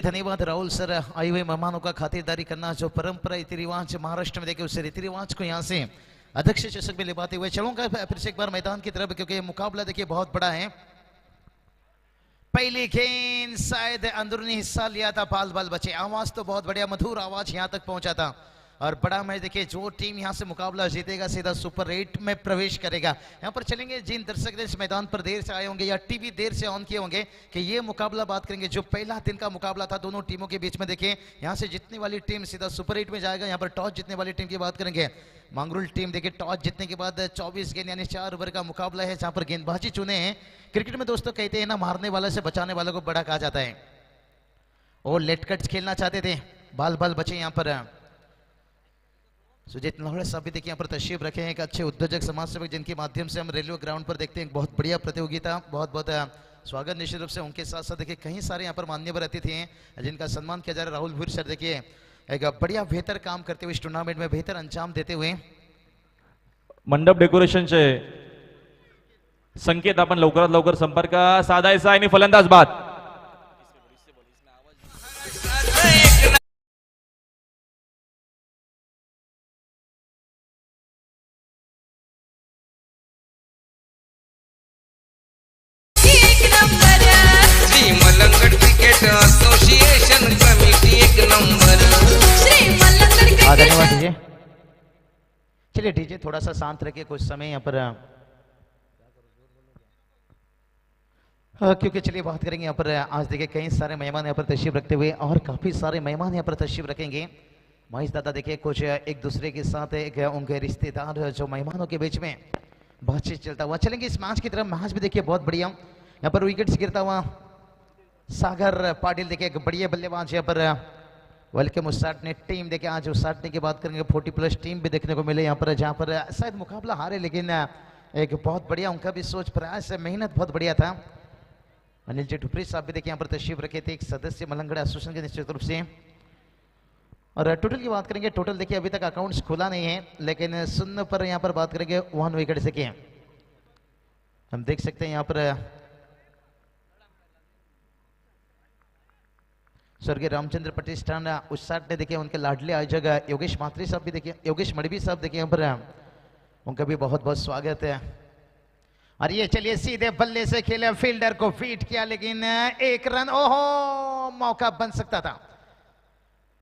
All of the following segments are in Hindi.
धन्यवाद राहुल सर, आए हुए मेहमानों का खातिरदारी करना। जो परंपरा रीति रिवाज महाराष्ट्र में देखे उस रीति रिवाज को यहाँ से अध्यक्ष चषक में ले पाते हुए चलूंगा फिर से एक बार मैदान की तरफ, क्योंकि मुकाबला देखिए बहुत बड़ा है। पहली गेंद शायद अंदरूनी हिस्सा लिया था, बाल बाल बचे। आवाज तो बहुत बढ़िया मधुर आवाज यहाँ तक पहुंचा था। और बड़ा मैच देखिए, जो टीम यहाँ से मुकाबला जीतेगा सीधा सुपर 8 में प्रवेश करेगा। यहाँ पर चलेंगे जिन दर्शक इस मैदान पर देर से आए होंगे या टीवी देर से ऑन किए होंगे कि ये मुकाबला बात करेंगे जो पहला दिन का मुकाबला था दोनों टीमों के बीच में। देखिए यहाँ से जीतने वाली टीम सीधा सुपर 8 में जाएगा। यहाँ पर टॉस जीतने वाली टीम की बात करेंगे मांगरुल टीम। देखिए टॉस जीतने के बाद 24 गेंद यानी 4 ओवर का मुकाबला है, जहां पर गेंदबाजी चुने हैं। क्रिकेट में दोस्तों कहते हैं ना, मारने वाले से बचाने वालों को बड़ा कहा जाता है। और लेट कट्स खेलना चाहते थे, बाल बाल बचे। यहाँ पर सुजीत लोहड़े साहब भी देखिए यहाँ पर तशरीफ रखे हैं, एक अच्छे उद्योजक समाज सेवक, जिनके माध्यम से हम रेलवे ग्राउंड पर देखते हैं बहुत बढ़िया प्रतियोगिता। बहुत बहुत स्वागत निश्चित रूप से। उनके साथ साथ देखिए कई सारे यहाँ पर मान्यवर अतिथि हैं जिनका सम्मान किया जा रहा है। राहुल भूर सर देखिए एक बढ़िया बेहतर काम करते हुए इस टूर्नामेंट में बेहतर अंजाम देते हुए। मंडप डेकोरेशनचे संकेत आपण लवकरात लवकर संपर्क साधायचा आणि फलंदाज बाद। असोसिएशन कमिटी एक नंबर। धन्यवाद डीजे। चलिए डीजे थोड़ा सा शांत रखिए कुछ समय यहाँ पर, क्योंकि चलिए बात करेंगे यहाँ पर। आज देखिए कई सारे मेहमान यहाँ पर तशरीफ रखते हुए और काफी सारे मेहमान यहाँ पर तशरीफ रखेंगे। महेश दादा देखिए कुछ एक दूसरे के साथ एक उनके रिश्तेदार जो मेहमानों के बीच में बातचीत चलता हुआ। चलेंगे इस मैच की तरफ। मैच भी देखिए बहुत बढ़िया, यहाँ पर विकेट्स गिरता हुआ सागर पाटिल देखिए एक बढ़िया बल्लेबाज यहाँ पर। वेलकम उसाटने टीम देखिए, आज उसाटने की बात करेंगे 40+ टीम भी देखने को मिले यहाँ पर, जहाँ पर शायद मुकाबला हारे लेकिन एक बहुत बढ़िया उनका भी सोच प्रयास मेहनत बहुत बढ़िया था। अनिल जी ठुपरी साहब भी देखिए यहाँ पर तशरीफ रखे थे, एक सदस्य मलंगड़ा एसोसिएशन के निश्चित रूप से। और टोटल की बात करेंगे, टोटल देखिए अभी तक अकाउंट्स खुला नहीं है, लेकिन शून्य पर यहाँ पर बात करेंगे 1 विकेट से किए। हम देख सकते हैं यहाँ पर स्वर्गीय रामचंद्र प्रतिष्ठान उसाट ने देखिए उनके लाडले आयोजक योगेश मात्री साहब भी देखिए, योगेश मड़वी साहब देखिए यहाँ पर, उनका भी बहुत बहुत स्वागत है। और ये चलिए सीधे बल्ले से खेले, फील्डर को फीट किया लेकिन 1 रन, ओहो मौका बन सकता था।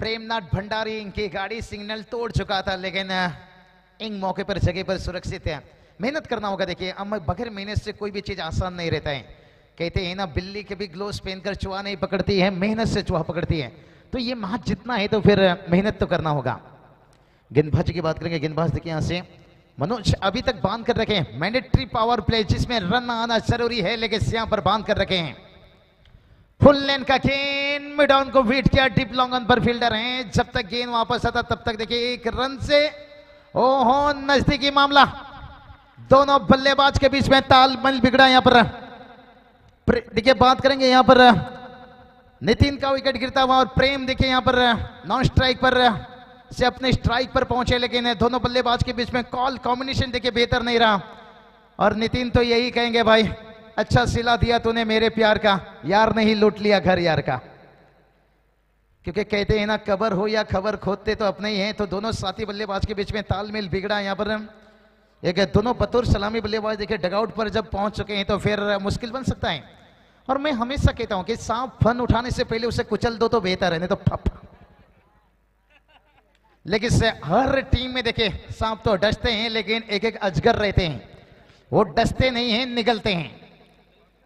प्रेमनाथ भंडारी इनकी गाड़ी सिग्नल तोड़ चुका था, लेकिन इन मौके पर जगह पर सुरक्षित है। मेहनत करना होगा देखिए, बगैर मेहनत से कोई भी चीज आसान नहीं रहता है। कहते हैं ना, बिल्ली के भी ग्लोव्स पहनकर चूहा नहीं पकड़ती है, मेहनत से चूहा पकड़ती है। तो ये मैच जितना है तो फिर मेहनत तो करना होगा। गेंदबाजी की बात करेंगे, गेंदबाज देखिए यहाँ से मनोज अभी तक बांध कर रखे हैं। मैंडेटरी पावर प्ले जिसमें रन आना जरूरी है, लेकिन यहाँ पर बांध कर रखे हैं। फुल लेन का गेंद मिड ऑन को बीट किया, डीप लॉन्ग ऑन पर फील्डर हैं। जब तक गेंद वापस आता तब तक देखिए 1 रन से ओहो नजदीकी मामला। दोनों बल्लेबाज के बीच में तालमेल बिगड़ा। यहाँ पर देखिए बात करेंगे यहाँ पर नितिन का विकेट गिरता हुआ, और प्रेम देखिए यहाँ पर नॉन स्ट्राइक पर से अपने स्ट्राइक पर पहुंचे, लेकिन दोनों बल्लेबाज के बीच में कॉल कॉम्बिनेशन देखिए बेहतर नहीं रहा। और नितिन तो यही कहेंगे, भाई अच्छा सिला दिया तूने मेरे प्यार का, यार नहीं लूट लिया घर यार का। क्योंकि कहते हैं ना, कबर हो या खबर खोदते तो अपने ही हैं। तो दोनों साथी बल्लेबाज के बीच में तालमेल बिगड़ा। यहाँ पर एक दोनों बतौर सलामी बल्लेबाज देखिए डगआउट पर जब पहुंच चुके हैं तो फिर मुश्किल बन सकता है। और मैं हमेशा कहता हूं कि सांप फन उठाने से पहले उसे कुचल दो तो बेहतर है, नहीं तो फप। लेकिन हर टीम में देखिए सांप तो डसते हैं, लेकिन एक एक अजगर रहते हैं, वो डसते नहीं हैं, निगलते हैं।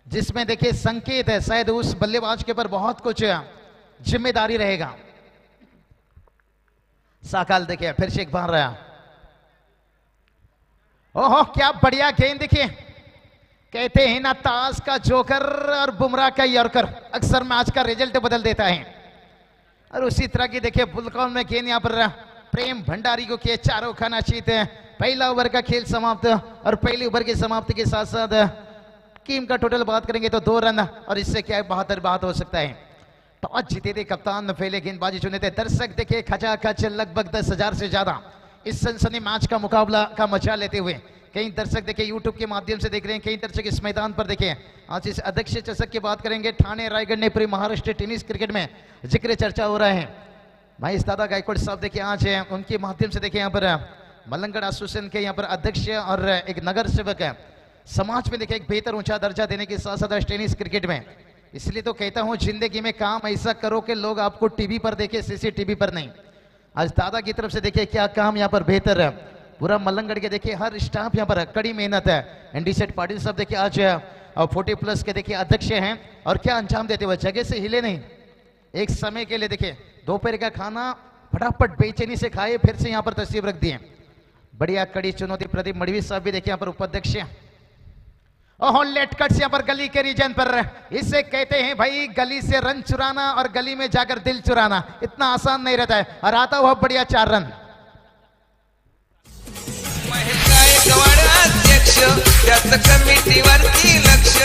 जिसमें देखिए संकेत है शायद उस बल्लेबाज के ऊपर बहुत कुछ जिम्मेदारी रहेगा। साकाल देखिए फिर से एक बार रहा, ओहो क्या बढ़िया गेंद देखिए। कहते हैं ना, ताश का जोकर और बुमराह का यॉर्कर अक्सर मैच का रिजल्ट बदल देता है। और उसी तरह की देखिए बुलकॉन में गेंद यहाँ पर प्रेम भंडारी को किए 4 खाना चीत है। पहला ओवर का खेल समाप्त, और पहली ओवर की समाप्ति के साथ साथ टीम का टोटल बात करेंगे तो 2 रन, और इससे क्या बहादुर बात हो सकता है। टॉस जीते थे कप्तान, पहले गेंदबाजी चुने थे। दर्शक देखिए खचाखच लगभग 10,000 से ज्यादा इस सनसनी मैच का मुकाबला का मजा लेते हुए। कई दर्शक देखिए यूट्यूब के माध्यम से देख रहे हैं, कई दर्शक इस मैदान पर देखिए। आज इस अध्यक्ष चषक की बात करेंगे, ठाणे रायगढ़ ने पूरे महाराष्ट्र टेनिस क्रिकेट में जिक्र चर्चा हो रहा है। महेश दादा गायकवाड़ साहब देखिए आज उनके माध्यम से देखिए यहाँ पर मलंगड़ एसोसिएशन के यहाँ पर अध्यक्ष और एक नगर सेवक है, समाज में देखिए एक बेहतर ऊंचा दर्जा देने के साथ साथ टेनिस क्रिकेट में। इसलिए तो कहता हूं जिंदगी में काम ऐसा करो कि लोग आपको टीवी पर देखे, सीसीटीवी पर नहीं। आज दादा की तरफ से देखिए क्या काम यहाँ पर बेहतर है। पूरा मलंगड़ के देखिए हर स्टाफ यहाँ पर कड़ी मेहनत है। एनडी सेठ पाटिल साहब देखिए आज 40+ के देखिए अध्यक्ष हैं और क्या अंजाम देते हुए जगह से हिले नहीं। एक समय के लिए देखिए दोपहर का खाना फटाफट बेचैनी से खाए, फिर से यहाँ पर तस्वीर रख दिए। बढ़िया कड़ी चुनौती। प्रदीप मड़वी साहब भी देखिए यहाँ पर उपाध्यक्ष हैं। ओहो लेट कट्स यहाँ पर गली के रीजन पर, इसे कहते हैं भाई गली से रन चुराना और गली में जाकर दिल चुराना इतना आसान नहीं रहता है। और आता हुआ बढ़िया 4 रन। महेश गायकवाड अध्यक्ष, त्याचं कमिटीवरती लक्ष,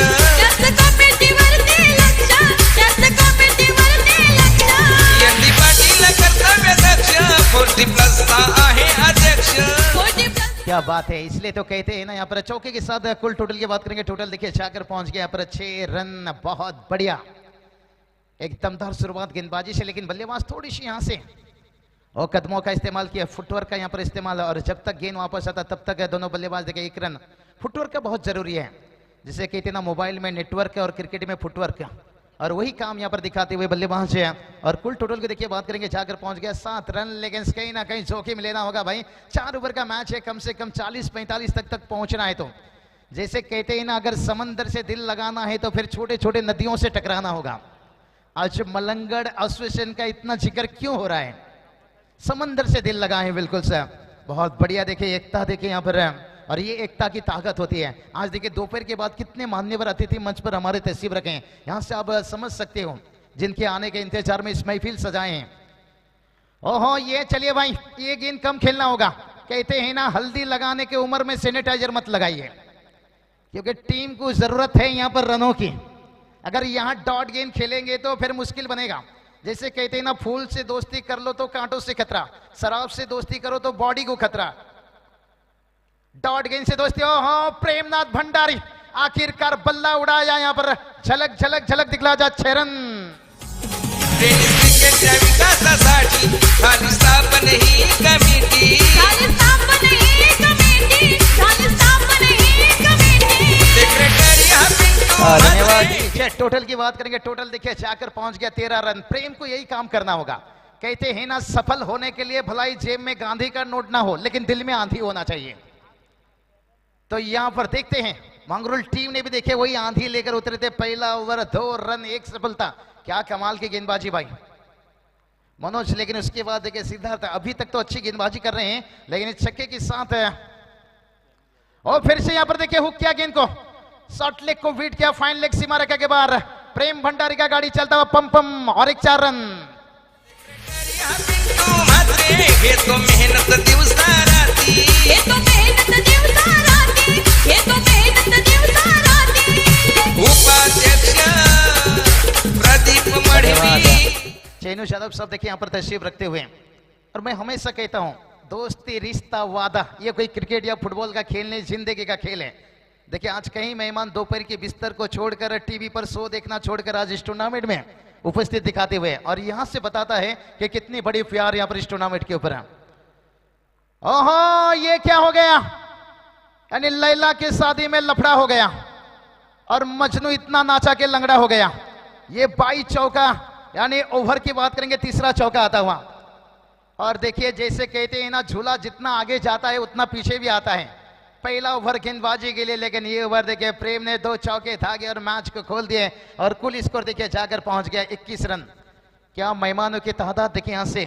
एनडी पाटील कर्तव्य दक्ष, 40+ चा आहे अध्यक्ष। क्या बात है। इसलिए तो कहते हैं ना यहाँ पर चौके के साथ कुल टोटल की बात करेंगे, टोटल देखिए जाकर पहुंच गया यहाँ पर 6 रन। बहुत बढ़िया, एक दमदार शुरुआत गेंदबाजी से, लेकिन बल्लेबाज थोड़ी सी यहाँ से और कदमों का इस्तेमाल किया, फुटवर्क का यहाँ पर इस्तेमाल। और जब तक गेंद वापस आता तब तक दोनों बल्लेबाज देखिए 1 रन। फुटवर्क का बहुत जरूरी है, जिसे कहते हैं ना मोबाइल में नेटवर्क और क्रिकेट में फुटवर्क, और वही काम यहाँ पर दिखाते हुए बल्लेबाज है। और कुल टोटल की देखिए बात करेंगे, जाकर पहुंच गया 7 रन, लेकिन कहीं ना कहीं जोखिम लेना होगा भाई। 4 ओवर का मैच है, कम से कम 40-45 तक पहुंचना है। तो जैसे कहते हैं ना अगर समंदर से दिल लगाना है तो फिर छोटे छोटे नदियों से टकराना होगा। आज मलंगड़ एसोसिएशन का इतना जिक्र क्यों हो रहा है? समंदर से दिल लगा है, बिल्कुल सर। बहुत बढ़िया देखिए एकता देखिए यहाँ पर है, और ये एकता की ताकत होती है। आज देखिए दोपहर के बाद कितने मान्यवर अतिथि मंच पर हमारे तस्वीर रखे हैं, यहां से आप समझ सकते हो जिनके आने के इंतजार में इस महफिल सजाए हैं। ओहो ये चलिए भाई, ये गेंद कम खेलना होगा। कहते हैं ना हल्दी लगाने के उम्र में सैनिटाइजर मत लगाइए, क्योंकि टीम को जरूरत है यहाँ पर रनों की। अगर यहाँ डॉट गेंद खेलेंगे तो फिर मुश्किल बनेगा। जैसे कहते हैं ना फूल से दोस्ती कर लो तो कांटों से खतरा, शराब से दोस्ती करो तो बॉडी को खतरा। डॉट गेंद से दोस्ती। ओहो प्रेमनाथ भंडारी आखिरकार बल्ला उड़ाया यहाँ पर, झलक झलक झलक दिखला जा 6 रन। टेनिस क्रिकेटच्या विकासासाठी खाली स्थापन ही कमिटी, सेक्रेटरी हा पिंटू धन्यवाद। म्हात्रे। टोटल की बात करेंगे, टोटल देखिए जाकर पहुंच गया 13 रन। प्रेम को यही काम करना होगा। कहते हैं ना सफल होने के लिए भलाई जेब में गांधी का नोट ना हो, लेकिन दिल में आंधी होना चाहिए। तो यहां पर देखते हैं मंगरूल टीम ने भी देखे वही आंधी लेकर उतरे थे। पहला ओवर 2 रन 1 सफलता। क्या कमाल की गेंदबाजी भाई मनोज। लेकिन उसके बाद देखिए सिद्धार्थ अभी तक तो अच्छी गेंदबाजी कर रहे हैं, लेकिन इस छक्के के साथ और फिर से यहां पर देखिए हुक किया गेंद को, शॉर्ट लेग को बीट किया, फाइन लेग सीमा रेखा के बाहर। प्रेम भंडारी का गाड़ी चलता हुआ पम पम और एक 4 रन। हा पिंटू म्हात्रे, हे तो मेहनत दिवसा राती, उपाध्यक्ष प्रदीप मड़वी। चैनू यादव साहब देखिए यहाँ पर तशरीफ रखते हुए, और मैं हमेशा कहता हूँ दोस्ती रिश्ता वादा ये कोई क्रिकेट या फुटबॉल का खेल नहीं, जिंदगी का खेल है। देखिए आज कई मेहमान दोपहर के बिस्तर को छोड़कर टीवी पर शो देखना छोड़कर आज इस टूर्नामेंट में उपस्थित दिखाते हुए, और यहां से बताता है कि कितनी बड़ी प्यार यहां पर इस टूर्नामेंट के ऊपर है। ओहो ये क्या हो गया, यानी लैला की शादी में लफड़ा हो गया और मजनू इतना नाचा के लंगड़ा हो गया। ये 22 चौका, यानी ओवर की बात करेंगे 3रा चौका आता हुआ। और देखिए जैसे कहते हैं ना झूला जितना आगे जाता है उतना पीछे भी आता है। पहला ओवर गेंदबाजी के लिए, लेकिन ये ओवर देखिए प्रेम ने 2 चौके धागे और मैच को खोल दिए, और कुल स्कोर देखिए जाकर पहुंच गया 21 रन। क्या मेहमानों की तादाद देखिए यहां से।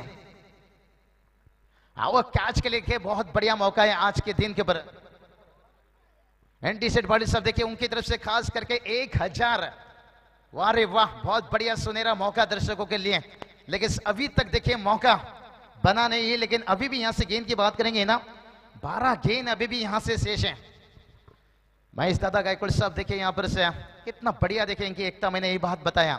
वो कैच के लिए बहुत बढ़िया मौका है आज के दिन के ऊपर। एनडी सेठ पाटिल साहब देखिए उनकी तरफ से खास करके 1000। वाह रे वाह, बहुत बढ़िया सुनहरा मौका दर्शकों के लिए, लेकिन अभी तक देखिए मौका बना नहीं है। लेकिन अभी भी यहां से गेंद की बात करेंगे ना, 12 गेंद अभी भी यहां से शेष हैं। महेश दादा गायकवाड़ साहब देखिए यहां पर से कितना बढ़िया देखें इनकी एकता, मैंने यही बात बताया।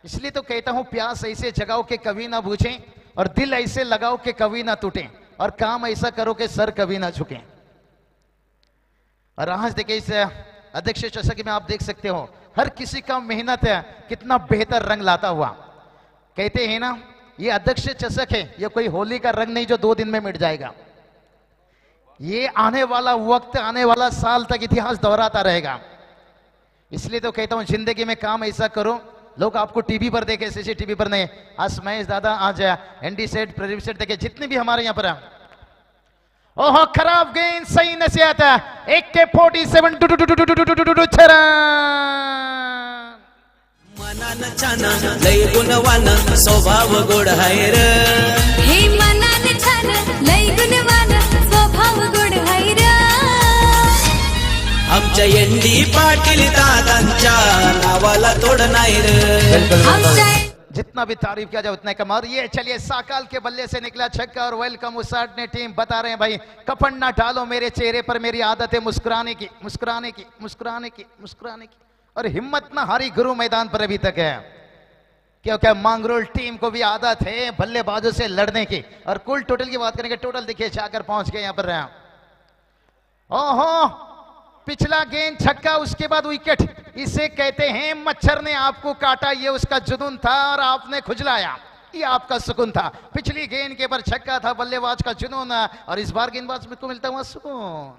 इसलिए तो कहता हूं प्यास ऐसे जगाओ के कभी ना बूझें, और दिल ऐसे लगाओ के कभी ना टूटे, और काम ऐसा करो कि सर कभी ना झुके। और आज देखिए इस अध्यक्ष चषक में आप देख सकते हो हर किसी का मेहनत है कितना बेहतर रंग लाता हुआ। कहते हैं ना ये अध्यक्ष चषक है, ये कोई होली का रंग नहीं जो 2 दिन में मिट जाएगा। ये आने वाला वक्त, आने वाला साल तक इतिहास दोहराता रहेगा। इसलिए तो कहता हूं जिंदगी में काम ऐसा करो लोग आपको टीवी पर देखे, सीसीटीवी पर नहीं। आज महेश दादा, आज एनडी सेट, प्रदीप सेट देखे, जितने भी हमारे यहां पर है। ओहो खराब गेंद, सही नसीहत है। 1K47 मनान छान लय गुणवान स्वभाव गोड हाय र हे मनान छान लय गुणवान स्वभाव गोड हाय र आमच्या एनडी पाटील दादांच्या नावाला तोड नाही र आमच्या जितना भी तारीफ किया जाए उतना कम। और ये चलिए साकाल के बल्ले से निकला छक्का और वेलकम उसाट ने टीम बता रहे हैं भाई कफन ना डालो मेरे चेहरे पर, मेरी आदत है मुस्कुराने की, मुस्कुराने की, मुस्कुराने की, मुस्कुराने की। और हिम्मत ना हारी गुरु मैदान पर अभी तक है, क्योंकि मांगरोल टीम को भी आदत है बल्लेबाजों से लड़ने की। और कुल टोटल की बात करेंगे, टोटल देखिए जाकर पहुंच गए यहां पर। ओहो पिछला गेंद छक्का, उसके बाद विकेट। इसे कहते हैं मच्छर ने आपको काटा, ये उसका जुनून था और आपने खुजलाया, ये आपका सुकून था। पिछली गेंद के पर छक्का था बल्लेबाज का जुनून, और इस बार गेंदबाज को मिलता हुआ सुकून।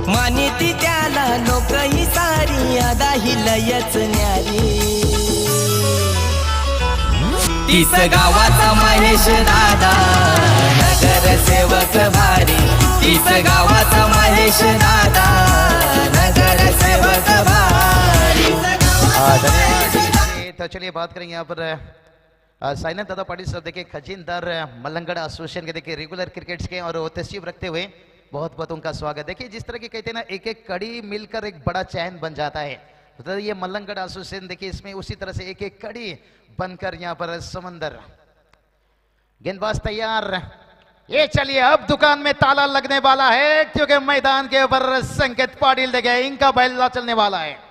मानिती त्याला लोक ही सारी आदा ही लयच न्यारी तीस गावाचा महेश दादा नगर सेवक भारी, तीस गावाचा महेश दादा नगर सेवक भारी। तो चलिए बात करेंगे यहाँ पर साइनत दादा पाटिल साहब देखिए खजीनदार मलंगड़ एसोसिएशन के देखिए रेगुलर क्रिकेट्स के, और वो तशरीफ रखते हुए बहुत बहुत उनका स्वागत। देखिए जिस तरह के कहते हैं ना एक एक कड़ी मिलकर एक बड़ा चैन बन जाता है, तो ये मलंगड़ एसोसिएशन देखिए इसमें उसी तरह से एक एक कड़ी बनकर यहाँ पर समंदर। गेंदबाज तैयार, ये चलिए अब दुकान में ताला लगने वाला है, क्योंकि मैदान के ऊपर संकेत पाटिल देखे इनका बैला चलने वाला है।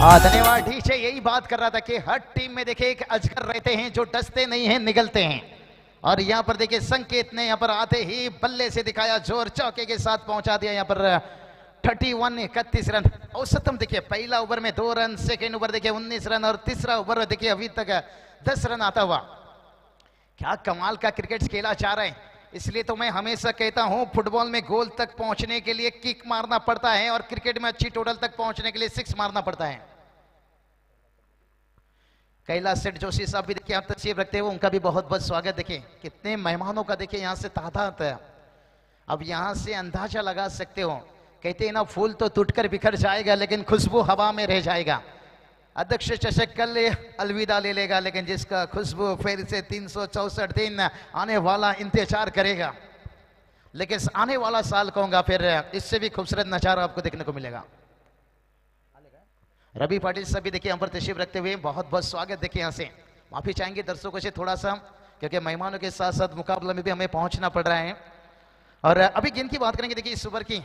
धन्यवाद। ठीक है, यही बात कर रहा था कि हर टीम में देखिए एक अजगर रहते हैं जो डसते नहीं हैं, निगलते हैं। और यहाँ पर देखिए संकेत ने यहाँ पर आते ही बल्ले से दिखाया जोर, चौके के साथ पहुंचा दिया यहाँ पर 31 रन औसतम। देखिए पहला ओवर में 2 रन, सेकेंड ओवर देखिए 19 रन, और तीसरा ओवर देखिए अभी तक 10 रन आता हुआ। क्या कमाल का क्रिकेट खेला जा रहा है। इसलिए तो मैं हमेशा कहता हूं फुटबॉल में गोल तक पहुंचने के लिए किक मारना पड़ता है, और क्रिकेट में अच्छी टोटल तक पहुंचने के लिए 6 मारना पड़ता है। कैलाश सेठ जोशी साहब भी देखिए आप तशरीफ रखते हुए, उनका भी बहुत बहुत स्वागत। देखिए कितने मेहमानों का देखिए यहां से तादाद है, अब यहां से अंदाजा लगा सकते हो। कहते हैं ना फूल तो टूटकर बिखर जाएगा लेकिन खुशबू हवा में रह जाएगा। अध्यक्ष चषक कल अलविदा ले लेगा, लेकिन जिसका खुशबू फिर से 364 दिन आने वाला इंतजार करेगा। लेकिन आने वाला साल कहूंगा फिर इससे भी खूबसूरत नजारा आपको देखने को मिलेगा। रवि पाटिल साहब भी देखिए हम पर तशरीफ रखते हुए बहुत बहुत स्वागत। देखिए यहाँ से माफी चाहेंगे दर्शकों से थोड़ा सा, क्योंकि मेहमानों के साथ साथ मुकाबले में भी हमें पहुंचना पड़ रहा है। और अभी गेंद की बात करेंगे देखिए इस ओवर की।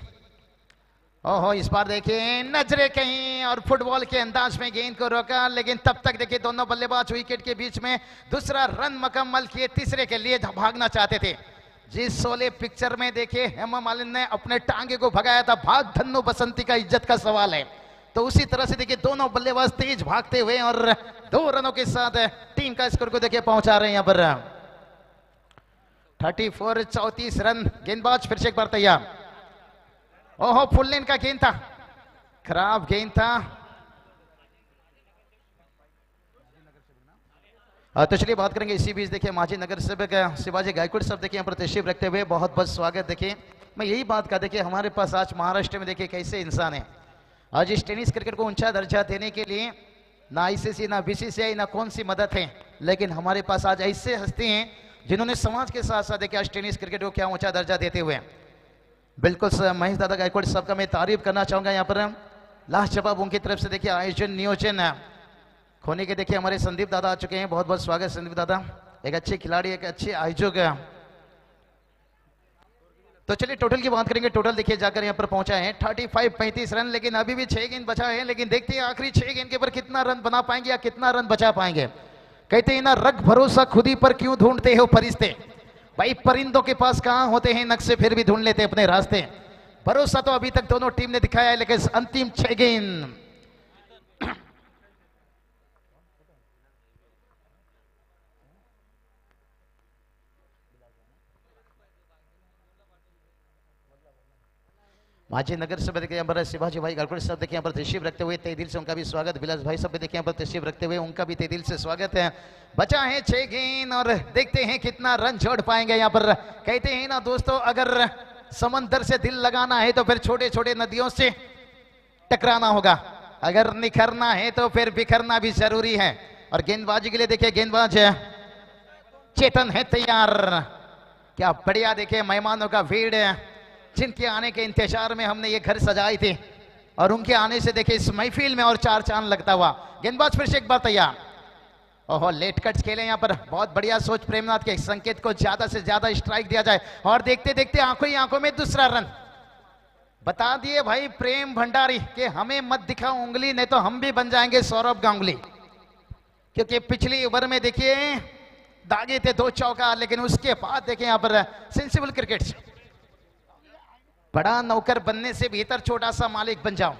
ओहो इस बार देखिए नजरे कहीं और फुटबॉल के अंदाज में गेंद को रोका, लेकिन तब तक देखिए दोनों बल्लेबाज विकेट के बीच में दूसरा रन मुकम्मल किए, तीसरे के लिए भागना चाहते थे। जिस शोले पिक्चर में देखिए हेमा मालिनी ने अपने टांगे को भगाया था, भाग धन्नो बसंती का इज्जत का सवाल है, तो उसी तरह से देखिए दोनों बल्लेबाज तेज भागते हुए और 2 रनों के साथ टीम का स्कोर को देखिए पहुंचा रहे हैं यहाँ पर 34 रन। गेंदबाज फिर से एक बार तैयार। ओहो फुल लेन का गेंद था, खराब गेंद था। तो चलिए बात करेंगे इसी बीच देखिए माजी नगर सेवक शिवाजी गायकवाड़ साहब देखिए यहाँ पर तशरीफ रखते हुए बहुत बहुत स्वागत। देखिए मैं यही बात का देखिए हमारे पास आज महाराष्ट्र में देखिए कैसे इंसान है। आज इस टेनिस क्रिकेट को ऊंचा दर्जा देने के लिए ना आईसीसी ना बीसीसीआई ना कौन सी मदद है, लेकिन हमारे पास आज ऐसे हस्ती हैं जिन्होंने समाज के साथ साथ देखिए आज टेनिस क्रिकेट को क्या ऊंचा दर्जा देते हुए। बिल्कुल सर महेश दादा गायकवाड़ साहब का मैं तारीफ करना चाहूंगा यहाँ पर। लास्ट जवाब उनकी तरफ से देखिए आयोजन नियोजन खोने के देखिए हमारे संदीप दादा आ चुके हैं, बहुत बहुत स्वागत संदीप दादा। एक अच्छे खिलाड़ी, एक अच्छे आयोजक। तो चलिए टोटल की बात करेंगे। टोटल देखिए जाकर यहाँ पर पहुंचा है 35 रन, लेकिन अभी भी 6 गेंद बचा है। लेकिन देखते हैं आखिरी 6 गेंद के ऊपर कितना रन बना पाएंगे या कितना रन बचा पाएंगे। कहते हैं ना, रख भरोसा खुद ही पर क्यों ढूंढते हो फरिश्ते। भाई परिंदों के पास कहां होते हैं नक्शे, फिर भी ढूंढ लेते अपने रास्ते। भरोसा तो अभी तक दोनों टीम ने दिखाया है, लेकिन अंतिम 6 गेंद माजी नगर सभा देखिए यहाँ पर शिवाजी भाई गालकोट साहब देखिए यहाँ पर तशरीफ रखते हुए तहे दिल से उनका भी स्वागत। विलास भाई साहब देखिए यहाँ पर तशरीफ रखते हुए उनका भी तहे दिल से स्वागत है। बचा है 6 गेंद और देखते हैं कितना रन जोड़ पाएंगे यहाँ पर। कहते हैं ना दोस्तों, अगर समंदर से दिल लगाना है तो फिर छोटे छोटे नदियों से टकराना होगा, अगर निखरना है तो फिर बिखरना भी जरूरी है। और गेंदबाजी के लिए देखिए गेंदबाज चेतन है तैयार। क्या बढ़िया देखिए मेहमानों का भीड़ है, जिनके आने के इंतजार में हमने ये घर सजाई थी और उनके आने से देखिए इस महफिल में और 4 चांद लगता हुआ। गेंदबाज फिर से एक बार तैयार। ओहो, लेट कट्स खेले यहाँ पर, बहुत बढ़िया सोच प्रेमनाथ के। संकेत को ज्यादा से ज्यादा स्ट्राइक दिया जाए और देखते देखते आंखों ही आंखों में दूसरा रन बता दिए भाई प्रेम भंडारी कि हमें मत दिखाओ उंगली, नहीं तो हम भी बन जाएंगे सौरभ गांगुली। क्योंकि पिछली ओवर में देखिए दागे थे 2 चौका, लेकिन उसके बाद देखिए यहाँ पर सेंसिबल क्रिकेट, बड़ा नौकर बनने से बेहतर छोटा सा मालिक बन जाओ।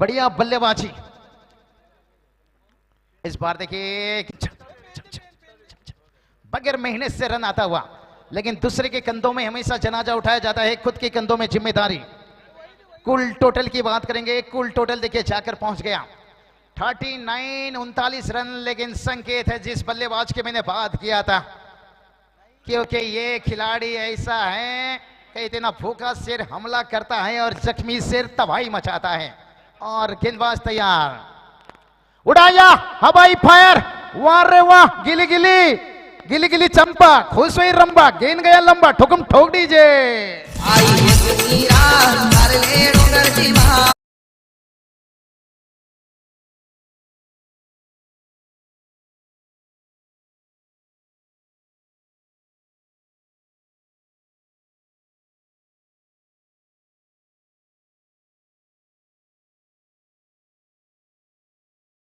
बढ़िया बल्लेबाजी इस बार देखिए, बगैर मेहनत से रन आता हुआ, लेकिन दूसरे के कंधों में हमेशा जनाजा उठाया जाता है, खुद के कंधों में जिम्मेदारी। कुल टोटल की बात करेंगे, कुल टोटल देखिए जाकर पहुंच गया 39 रन। लेकिन संकेत है जिस बल्लेबाज की मैंने बात किया था, क्योंकि ये खिलाड़ी ऐसा है कि इतना भूखा सिर हमला करता है और जख्मी सिर तबाही मचाता है। और गेंदबाज तैयार, उड़ाया हवाई फायर, वाह रे वाह, गिली गिली गिली गिली चंपा, खुश हुई रंबा, गेंद गया लंबा, ठुकम ठोक दीजिए।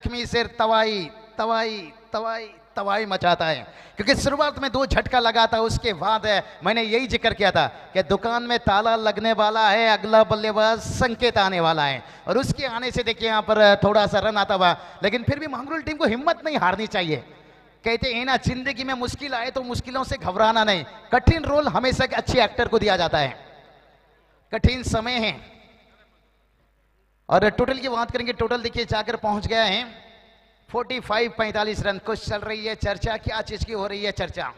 जख्मी सिर तवाई तवाई तवाई तवाई मचाता है। क्योंकि शुरुआत में 2 झटका लगा था, उसके बाद मैंने यही जिक्र किया था कि दुकान में ताला लगने वाला है, अगला बल्लेबाज संकेत आने वाला है और उसके आने से देखिए यहाँ पर थोड़ा सा रन आता हुआ। लेकिन फिर भी मंगरूल टीम को हिम्मत नहीं हारनी चाहिए। कहते हैं ना, जिंदगी में मुश्किल आए तो मुश्किलों से घबराना नहीं। कठिन रोल हमेशा एक अच्छे एक्टर को दिया जाता है। कठिन समय है। और टोटल की बात करेंगे, टोटल देखिए जाकर पहुंच गया है 45 रन। कुछ चल रही है चर्चा, क्या चीज की हो रही है चर्चा?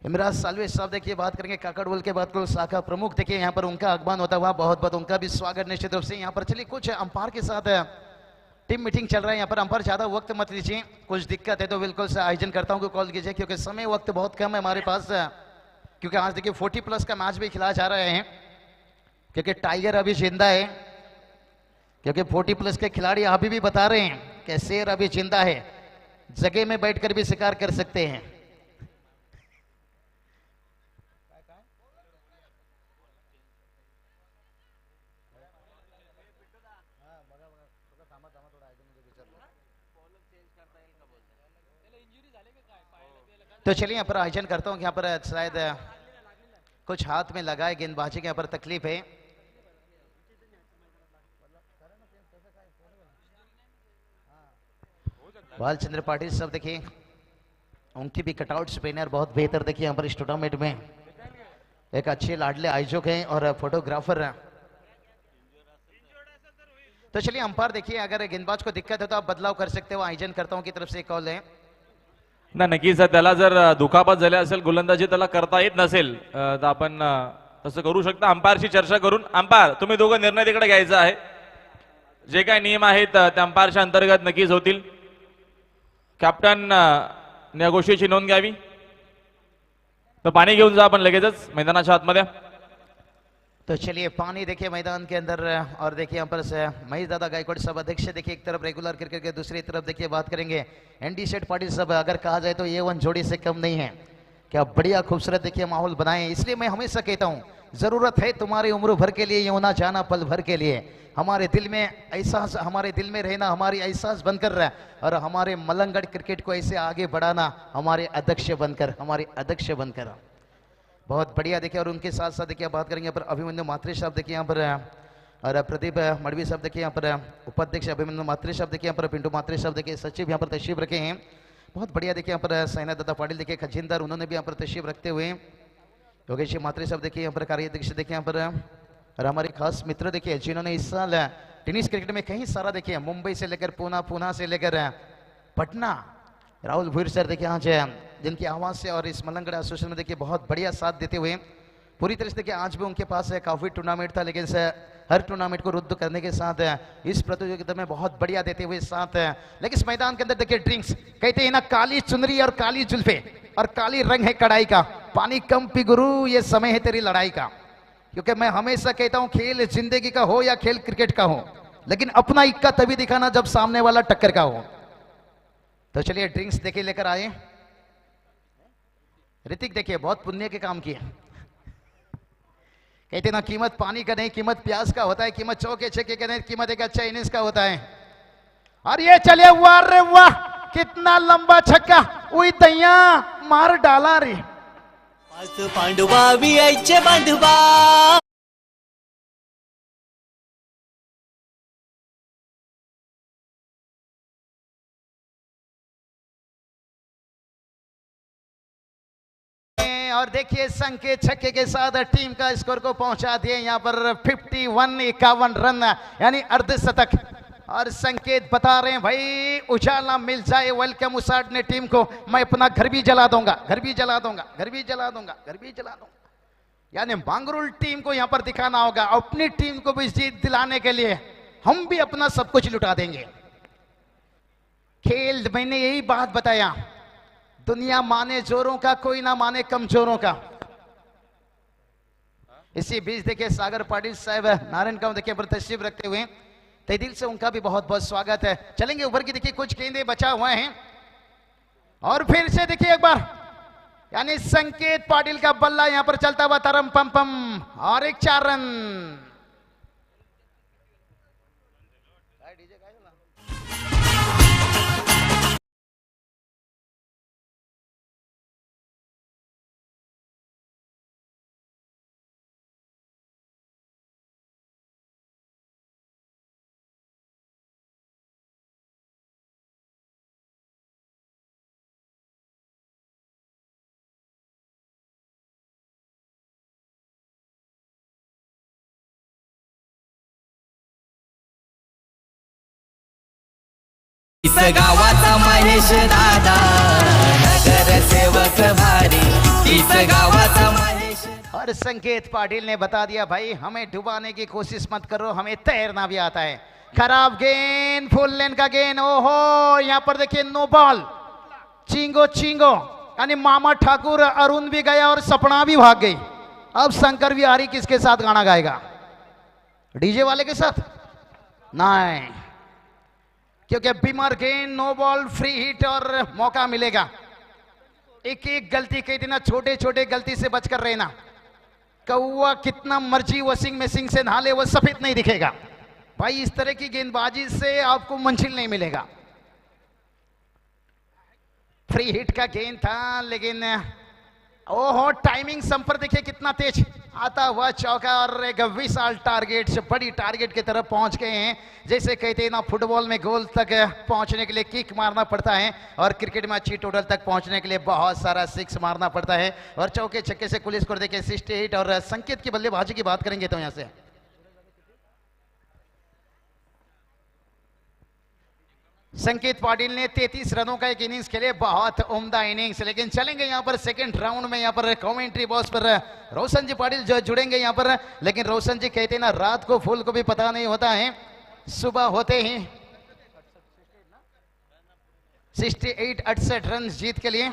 इमराज सालवे साहब देखिए बात करेंगे, काकड़वल के बाद शाखा प्रमुख देखिए यहाँ पर उनका आगमन होता हुआ, बहुत बहुत उनका भी स्वागत निश्चित रूप से यहाँ पर। चलिए कुछ अंपायर के साथ टीम मीटिंग चल रहा है यहाँ पर। अंपायर ज्यादा वक्त मत लीजिए, कुछ दिक्कत है तो बिल्कुल से आयोजन करता हूँ कि कॉल कीजिए, क्योंकि समय वक्त बहुत कम है हमारे पास। क्योंकि आज देखिए 40+ का मैच भी खिलाया जा रहे हैं, क्योंकि टाइगर अभी जिंदा है। क्योंकि 40+ के खिलाड़ी अभी भी बता रहे हैं कि शेर अभी जिंदा है, जगह में बैठकर भी शिकार कर सकते हैं। तो चलिए यहाँ पर आयोजन करता हूँ। यहाँ पर शायद कुछ हाथ में लगा है, गेंदबाजी के यहाँ पर तकलीफ है। बालचंद्र पाटिल साहब देखिए, उनकी भी कटआउट स्पिनर बहुत बेहतर देखिए यहाँ पर इस टूर्नामेंट में। एक अच्छे लाडले आयोजक हैं और फोटोग्राफर हैं। तो चलिए अंपायर देखिए, अगर गेंदबाज को दिक्कत है तो आप बदलाव कर सकते हो। आयोजन करता हूँ की तरफ से कॉल है ना, नक्कीच त्याला जर दुखापत झाली असेल, गोलंदाजी त्याला करता येत नसेल तर आपण तसं करू शकता। अंपायरशी चर्चा करून, अंपायर तुम्ही दोघं निर्णय तिकडे घ्यायचा आहे। जे काही नियम आहेत त्या अंपायरच्या अंतर्गत नक्कीच होतील। कॅप्टन ने या गोष्टीची नोंद घ्यावी। तर पाणी घेऊन जा आपण लगेचच मैदानाच्या आतमध्ये। तो चलिए पानी देखिए मैदान के अंदर और देखिए यहाँ पर से महेश दादा गायकवाड़ सब अध्यक्ष देखिए एक तरफ रेगुलर क्रिकेट के दूसरी तरफ देखिए बात करेंगे एनडी सेठ पाटिल सब अगर कहा जाए तो ये वन जोड़ी से कम नहीं है। क्या बढ़िया खूबसूरत देखिए माहौल बनाए, इसलिए मैं हमेशा कहता हूँ जरूरत है तुम्हारी उम्र भर के लिए यूं ना जाना पल भर के लिए। हमारे दिल में एहसास, हमारे दिल में रहना हमारी एहसास बनकर रहा और हमारे मलंगगढ़ क्रिकेट को ऐसे आगे बढ़ाना हमारे अध्यक्ष बनकर, हमारे अध्यक्ष बनकर। बहुत बढ़िया देखिए और उनके साथ साथ देखिए बात करेंगे पर अभिमन्यु मात्रे साहब देखिए यहाँ पर और प्रदीप मड़वी साहब देखिए यहाँ पर उपाध्यक्ष अभिमन्यु मात्रे साहब देखिए यहाँ पर पिंटू मात्रे साहब देखिए सचिव यहाँ पर तशरीफ रखे हैं। बहुत बढ़िया देखिए यहाँ पर साइना दत्ता पाटिल देखिए खजिंदर, उन्होंने भी यहाँ पर तशरीफ रखते हुए योगेश मात्रे साहब देखिए यहाँ पर कार्याध्यक्ष देखिए यहाँ पर और हमारे खास मित्र देखिए जिन्होंने इस साल टेनिस क्रिकेट में कहीं सारा देखिए मुंबई से लेकर पूना, पूना से लेकर पटना, राहुल भूर सर देखिए आज जिनकी आवाज से और इस मलंगगढ़ एसोसिएशन में देखिए बहुत बढ़िया साथ देते हुए पूरी तरह से देखिए आज भी उनके पास काफी टूर्नामेंट था, लेकिन हर टूर्नामेंट को रद्द करने के साथ इस प्रतियोगिता में बहुत बढ़िया देते हुए साथ। लेकिन इस मैदान के अंदर देखिए ड्रिंक्स कहते हैं ना, काली चुनरी और काली जुल्फे और काली रंग है कड़ाई का, पानी कम पी गुरु ये समय है तेरी लड़ाई का। क्योंकि मैं हमेशा कहता हूं खेल जिंदगी का हो या खेल क्रिकेट का हो, लेकिन अपना इक्का तभी दिखाना जब सामने वाला टक्कर का हो। तो चलिए ड्रिंक्स देखिए लेकर आए। ऋतिक देखिए बहुत पुण्य के काम किए, कहते ना कीमत पानी का नहीं कीमत प्यास का होता है, कीमत चौके छक्के का नहीं कीमत एक अच्छा इनिंग्स का होता है। और ये चले वाह रे वाह कितना लंबा छक्का, उई तैया मार डाला रे। पांडुबा वियायचे बांधवा और देखिए संकेत छक्के के साथ टीम का स्कोर को पहुंचा दिए यहाँ पर 51 रन यानी अर्धशतक। और संकेत बता रहे हैं भाई उजाला मिल जाए वेलकम उसाड ने टीम को, मैं अपना घर भी जला दूंगा, घर भी जला दूंगा, घर भी जला दूंगा, घर भी जला दूंगा। यानी मांगरूल टीम को यहाँ पर दिखाना होगा, अपनी टीम को भी जीत दिलाने के लिए हम भी अपना सब कुछ लुटा देंगे। खेल मैंने यही बात बताया, दुनिया माने जोरों का कोई ना माने कमजोरों का। इसी बीच देखिए सागर पाटिल साहब नारायण गांव देखिए पर तशरीफ रखते हुए तहे दिल से उनका भी बहुत बहुत स्वागत है। चलेंगे ऊपर की देखिए कुछ गेंदे बचा हुए हैं और फिर से देखिए एक बार यानी संकेत पाटिल का बल्ला यहां पर चलता हुआ तरम पम पम और एक 4 रन। इस गावाचा महेश दादा नगरसेवक भारी, इस गावाचा महेश। और संकेत पाटिल ने बता दिया भाई हमें डुबाने की कोशिश मत करो, हमें तैरना भी आता है। खराब गेंद, फुल लेन का गेंद, ओहो यहाँ पर देखिए नो बॉल, चिंगो चिंगो यानी मामा ठाकुर अरुण भी गया और सपना भी भाग गई। अब शंकर विहारी किसके साथ गाना गाएगा? डीजे वाले के साथ? नहीं, क्योंकि बीमार गेंद, नो बॉल, फ्री हिट और मौका मिलेगा। एक एक गलती कह देना, छोटे छोटे गलती से बचकर रहना। कौवा कितना मर्जी वॉशिंग मशीन से नहा ले वो सफेद नहीं दिखेगा भाई, इस तरह की गेंदबाजी से आपको मंजिल नहीं मिलेगा। फ्री हिट का गेंद था लेकिन ओहो टाइमिंग संपर्क देखिए कितना तेज आता हुआ चौका और एक विशाल टारगेट से बड़ी टारगेट की तरफ पहुंच गए हैं। जैसे कहते हैं ना फुटबॉल में गोल तक पहुंचने के लिए किक मारना पड़ता है और क्रिकेट में अच्छी टोटल तक पहुंचने के लिए बहुत सारा सिक्स मारना पड़ता है। और चौके छक्के से कुल स्कोर देखिए 68। और संकेत की बल्लेबाजी की बात करेंगे तो यहां से संकेत पाटिल ने 33 रनों का एक इनिंग्स खेले, बहुत उम्दा इनिंग्स। लेकिन चलेंगे यहां पर सेकंड राउंड में, यहां पर कमेंट्री बॉक्स पर रोशन जी पाटिल जो जुड़ेंगे यहां पर। लेकिन रोशन जी कहते हैं ना रात को फूल को भी पता नहीं होता है, सुबह होते ही 68 रन जीत के लिए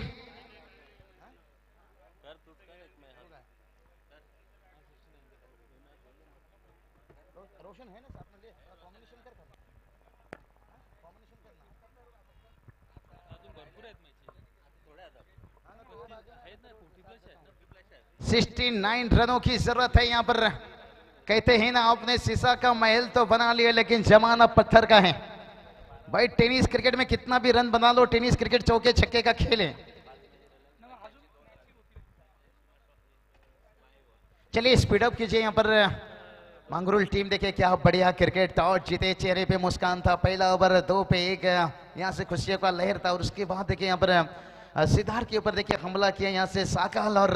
69 रनों की जरूरत है यहाँ पर। कहते हैं ना, आपने शीशा का महल तो बना लिया लेकिन जमाना पत्थर का है। भाई टेनिस क्रिकेट में कितना भी रन बना लो, टेनिस क्रिकेट चौके छक्के का खेल है। चलिए स्पीड अप कीजिए यहाँ पर। मंगरूल टीम देखिए क्या बढ़िया क्रिकेट, टॉस जीते, चेहरे पे मुस्कान था, पहला ओवर 2 पे 1, यहाँ से खुशियों का लहर था। और उसके बाद देखिए यहाँ पर सिद्धार्थ के ऊपर देखिए हमला किया यहाँ से साकाल और